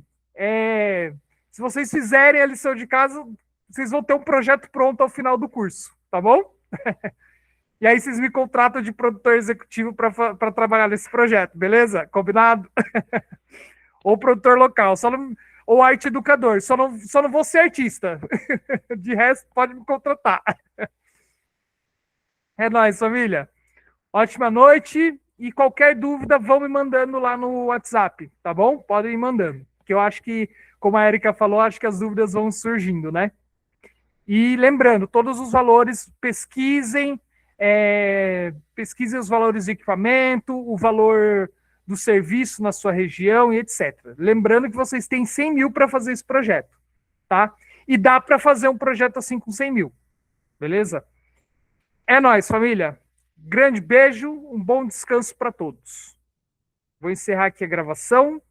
se vocês fizerem a lição de casa, vocês vão ter um projeto pronto ao final do curso, tá bom? E aí vocês me contratam de produtor executivo para trabalhar nesse projeto, beleza? Combinado? Ou produtor local, ou arte educador, só não vou ser artista. De resto, pode me contratar. É nóis, família. Ótima noite e qualquer dúvida, vão me mandando lá no WhatsApp, tá bom? Podem ir mandando. Que eu acho que, como a Erika falou, acho que as dúvidas vão surgindo, né? E lembrando, todos os valores, pesquisem os valores de equipamento, o valor do serviço na sua região e etc. Lembrando que vocês têm 100 mil para fazer esse projeto, tá? E dá para fazer um projeto assim com 100 mil, beleza? É nóis, família. Grande beijo, um bom descanso para todos. Vou encerrar aqui a gravação.